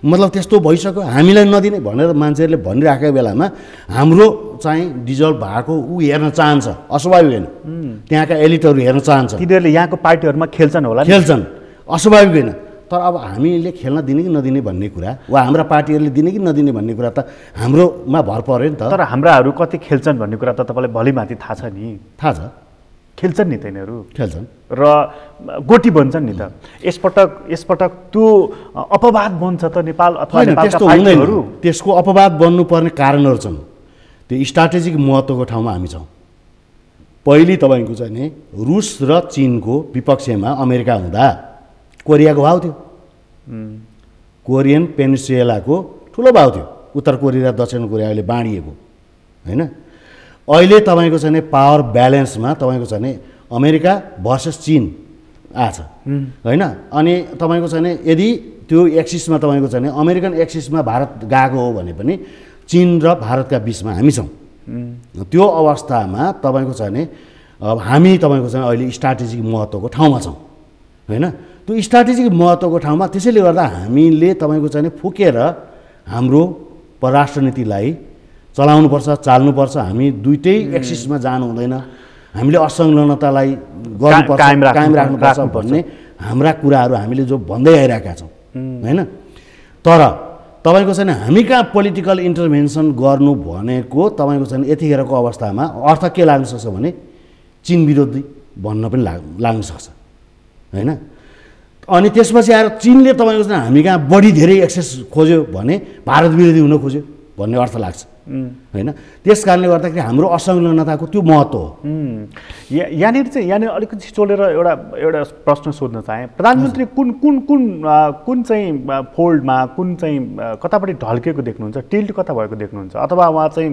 मतलब त्यस्तो भइसक्यो, हामीलाई नदिने भनेर मान्छेहरूले भनिराखेको बेलामा हाम्रो चाहिँ डिजल्भ भएको ऊ हेर्न चाहन्छ, अस्वाभाविक होइन। त्यहाँका एलिटहरू हेर्न चाहन्छ, तिनीहरूले यहाँको पार्टीहरूमा खेल्छन् होला, खेल्छन्, अस्वाभाविक होइन। तर अब हामीले खेल्न दिने कि नदिने भन्ने कुरा वा हाम्रा पार्टीहरूले दिने कि नदिने भन्ने कुरा त हाम्रोमा भर पर्यो नि त। तर हाम्राहरू कति खेल्छन् भन्ने कुरा त तपाईँलाई भलिमाथि थाहा छ नि। थाहा छ, खेल्छन् नि त यिनीहरू, खेल्छन् र गोटी बन्छन् नि त। यसपटक त्यो अपवाद बन्छ त नेपाल अथवा नेपालका पार्टीहरू। त्यसको अपवाद बन्नुपर्ने कारणहरू छन्। त्यो स्ट्राटेजिक महत्त्वको ठाउँमा हामी छौँ। पहिली तपाईँको चाहिँ नि रुस र चीनको विपक्षमा अमेरिका हुँदा कोरियाको भाव थियो, कोरियन पेनिन्सुलाको ठुलो भाव थियो, उत्तर कोरिया र दक्षिण कोरियाले बाँडिएको होइन। अहिले तपाईँको चाहिँ पावर ब्यालेन्समा तपाईँको चाहिँ अमेरिका भर्सेस चीन आछ होइन। अनि तपाईँको चाहिँ यदि त्यो एक्सिसमा तपाईँको चाहिँ अमेरिकन एक्सिसमा भारत गएको हो भने पनि चीन र भारतका बिचमा हामी छौँ। त्यो अवस्थामा तपाईँको चाहिँ अब हामी तपाईँको चाहिँ अहिले स्ट्राटेजिक महत्त्वको ठाउँमा छौँ होइन। त्यो स्ट्राटेजिक महत्त्वको ठाउँमा त्यसैले गर्दा हामीले तपाईँको चाहिँ फुकेर हाम्रो परराष्ट्र नीतिलाई चलाउनुपर्छ, चाल्नुपर्छ। हामी दुइटै एक्सिसमा जानु हुँदैन, हामीले असंलग्नतालाई गर्नुपर्छ, कायम राख्नुपर्छ भन्ने हाम्रा कुराहरू हामीले जो भन्दै आइरहेका छौँ होइन। तर तपाईँको चाहिँ हामी कहाँ पोलिटिकल इन्टरभेन्सन गर्नु भनेको तपाईँको चाहिँ यतिखेरको अवस्थामा अर्थ के लाग्न सक्छ भने चीन विरोधी भन्न पनि लाग्न सक्छ होइन। अनि त्यसपछि आएर चीनले तपाईँको चाहिँ हामी कहाँ बढी धेरै एक्सेस खोज्यो भने भारत विरोधी हुन खोज्यो भन्ने अर्थ लाग्छ होइन। त्यस कारणले गर्दाखेरि हाम्रो असंलग्नताको त्यो महत्त्व हो। यहाँनिर अलिकति छिचोलेर एउटा प्रश्न सोध्न चाहेँ। प्रधानमन्त्री कुन चाहिँ फोल्डमा, कुन चाहिँ कतापट्टि ढल्केको देख्नुहुन्छ, टिल्ट कता भएको देख्नुहुन्छ, अथवा उहाँ चाहिँ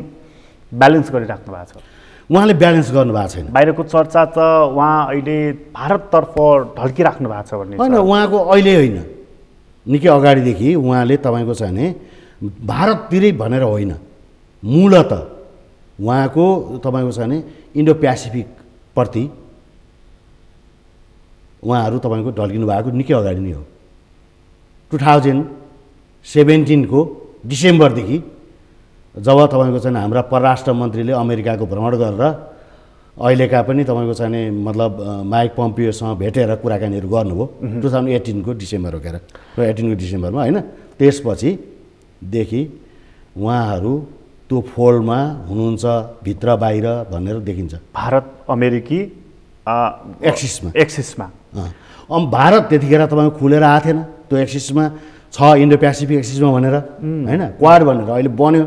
ब्यालेन्स गरिराख्नु भएको छ? उहाँले ब्यालेन्स गर्नु भएको छैन। बाहिरको चर्चा त उहाँ अहिले भारततर्फ ढल्किराख्नु भएको छ भन्ने होइन। उहाँको अहिले होइन, निकै अगाडिदेखि उहाँले तपाईँको चाहिँ भारततिरै भनेर होइन, मूलत उहाँको तपाईँको चाहिँ इन्डो प्यासिफिक प्रति उहाँहरू तपाईँको ढल्किनु भएको निकै अगाडि नै हो। 2017 को डिसेम्बरदेखि जब तपाईँको चाहिँ हाम्रा परराष्ट्र मन्त्रीले अमेरिकाको भ्रमण गरेर अहिलेका पनि तपाईँको चाहिँ मतलब माइक पम्पियोसँग भेटेर कुराकानीहरू गर्नुभयो 2018 को डिसेम्बर हो र 18 को डिसेम्बरमा होइन। त्यसपछिदेखि उहाँहरू त्यो फोल्डमा हुनुहुन्छ भित्र बाहिर भनेर देखिन्छ। भारत अमेरिकी एक्सिसमा भारत त्यतिखेर तपाईँको खुलेर आएको थिएन, त्यो एक्सिसमा छ, इन्डो पेसिफिक एक्सिसमा भनेर होइन, क्वाड भनेर अहिले बन्यो।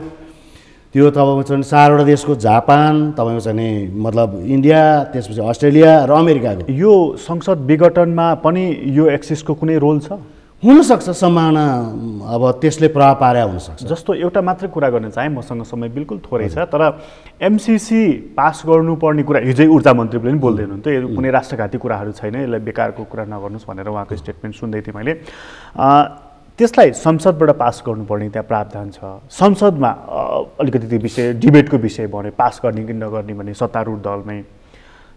त्यो तपाईँको चाहिँ 4वटा देशको, जापान, तपाईँको चाहिँ मतलब इन्डिया, त्यसपछि अस्ट्रेलिया र अमेरिकाको। यो संसद विघटनमा पनि यो एक्सिसको कुनै रोल छ? हुनसक्छ, सम्भावना अब त्यसले प्रभाव पारे हुनसक्छ। जस्तो एउटा मात्रै कुरा गर्न चाहेँ, मसँग समय बिल्कुल थोरै छ, तर एमसिसी पास गर्नुपर्ने कुरा हिजै ऊर्जा मन्त्रीले पनि बोल्दै हुनुहुन्थ्यो, यो कुनै राष्ट्रघाती कुराहरू छैन, यसलाई बेकारको कुरा नगर्नुहोस् भनेर उहाँको स्टेटमेन्ट सुन्दै थिएँ मैले। त्यसलाई संसदबाट पास गर्नुपर्ने त्यहाँ प्रावधान छ। संसदमा अलिकति त्यो विषय डिबेटको विषय बन्यो, पास गर्ने कि नगर्ने भन्ने सत्तारूढ दलमै।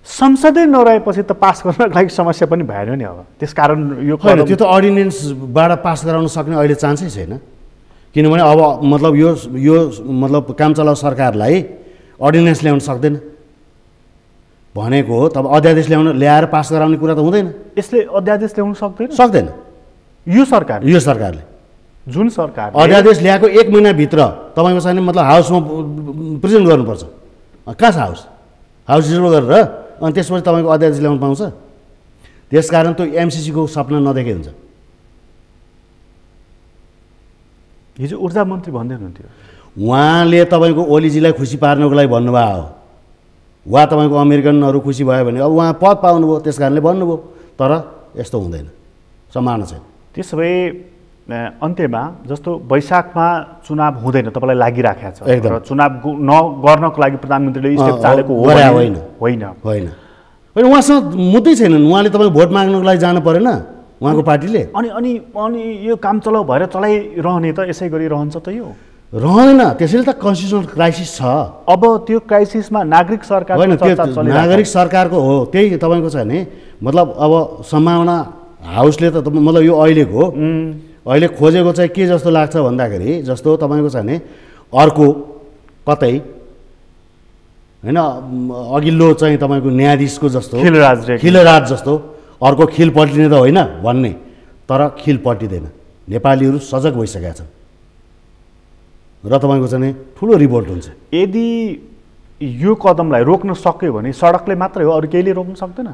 संसदै नरहेपछि त पास गर्नको लागि समस्या पनि भएन नि अब। त्यसकारण यो होइन, त्यो त अर्डिनेन्सबाट पास गराउन सक्ने अहिले चान्सै छैन, किनभने अब मतलब यो मतलब काम चलाउ सरकारलाई अर्डिनेन्स ल्याउन सक्दैन भनेको हो। तब अध्यादेश ल्याएर पास गराउने कुरा त हुँदैन। यसले अध्यादेश ल्याउन सक्दैन यो सरकारले जुन सरकार अध्यादेश ल्याएको 1 महिनाभित्र तपाईँको चाहिँ मतलब हाउसमा प्रेजेन्ट गर्नुपर्छ। कहाँ छ हाउस रिजर्भ गरेर, अनि त्यसपछि तपाईँको अध्यादेश ल्याउनु पाउँछ? त्यसकारण त्यो एमसिसीको सपना नदेखे हुन्छ। हिजो ऊर्जा मन्त्री भन्दै हुनुहुन्थ्यो, उहाँले तपाईँको ओलीजीलाई खुसी पार्नको लागि भन्नुभयो हो, वा तपाईँको अमेरिकनहरू खुसी भयो भने अब उहाँ पद पाउनुभयो, त्यस कारणले भन्नुभयो। तर यस्तो हुँदैन, सम्भावना छैन। त्यसो भए अन्त्यमा जस्तो वैशाखमा चुनाव हुँदैन तपाईँलाई लागिराखेको छ, र चुनाव नगर्नको लागि प्रधानमन्त्रीले स्टेप चालेको होइन? उहाँसँग मुद्दै छैनन्, उहाँले तपाईँको भोट माग्नको लागि जानु परेन उहाँको पार्टीले। अनि यो काम चलाउ भएर चलाइरहने त यसै गरी रहन्छ त? यो रहँदैन, त्यसैले त कन्स्टिट्युसनल क्राइसिस छ। अब त्यो क्राइसिसमा नागरिक सरकार होइन, त्यो नागरिक सरकारको हो, त्यही तपाईँको छ नि मतलब अब सम्भावना हाउसले त मतलब यो अहिलेको अहिले खोजेको चाहिँ के जस्तो लाग्छ भन्दाखेरि, जस्तो तपाईँको छ नि अर्को कतै होइन अघिल्लो चाहिँ तपाईँको न्यायाधीशको जस्तो खिलराज जस्तो अर्को खिल पल्टिने त होइन भन्ने, तर खिल पल्टिँदैन। नेपालीहरू सजग भइसकेका छन् र तपाईँको चाहिँ ठुलो रिभोल्ट हुन्छ। यदि यो कदमलाई रोक्न सक्यो भने सडकले मात्रै हो, अरू केहीले रोक्न सक्दैन?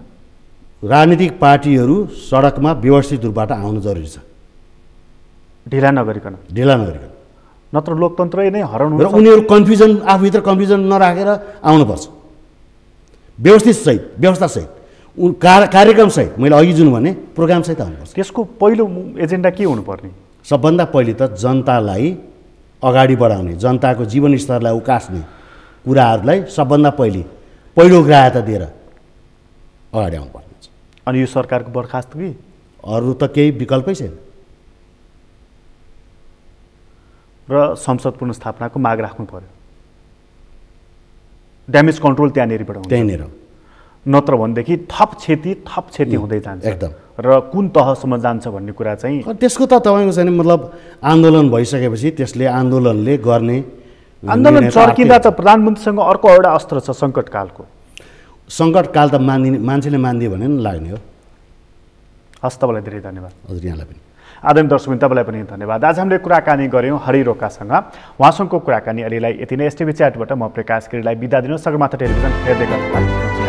राजनीतिक पार्टीहरू सडकमा व्यवस्थित रूपबाट आउनु जरुरी छ, ढिला नगरिकन, नत्र लोकतन्त्र नै हराउनु। र उनीहरू आफूभित्र कन्फ्युजन नराखेर आउनुपर्छ, व्यवस्थासहित कार्यक्रमसहित। मैले अघि जुन भने प्रोग्रामसहित आउनुपर्छ। त्यसको पहिलो एजेन्डा के हुनुपर्ने? सबभन्दा पहिले त जनतालाई अगाडि बढाउने, जनताको जीवन स्तरलाई उकास्ने कुराहरूलाई सबभन्दा पहिलो ग्राह्यता दिएर अगाडि आउनुपर्ने। अनि यो सरकारको बर्खास्त कि अरू त केही विकल्पै छैन। र संसद पुनर्स्थापनाको माग राख्नु पर्यो, ड्यामेज कन्ट्रोल त्यहाँनिर, नत्र भनेदेखि थप क्षति हुँदै जान्छ एकदम। र कुन तहसम्म जान्छ भन्ने कुरा चाहिँ त्यसको त तपाईँको चाहिँ मतलब आन्दोलन भइसकेपछि त्यसले आन्दोलन चर्किँदा त प्रधानमन्त्रीसँग अर्को एउटा अस्त्र छ सङ्कटकालको। सङ्कटकाल त मान्छेले मान्दियो भने नि लाग्ने हो। हस्, तपाईँलाई धेरै धन्यवाद। हजुर, यहाँलाई पनि। आदरणीय दर्शकबिन, तपाईँलाई पनि धन्यवाद। आज हामीले कुराकानी गऱ्यौँ हरि रोकासँग। उहाँसँगको कुराकानी अहिलेलाई यति नै। एसटिभी च्याटबाट म प्रकाश गिरीलाई बिदा दिनु। सगरमाथा टेलिभिजन हेर्दै गर्नु।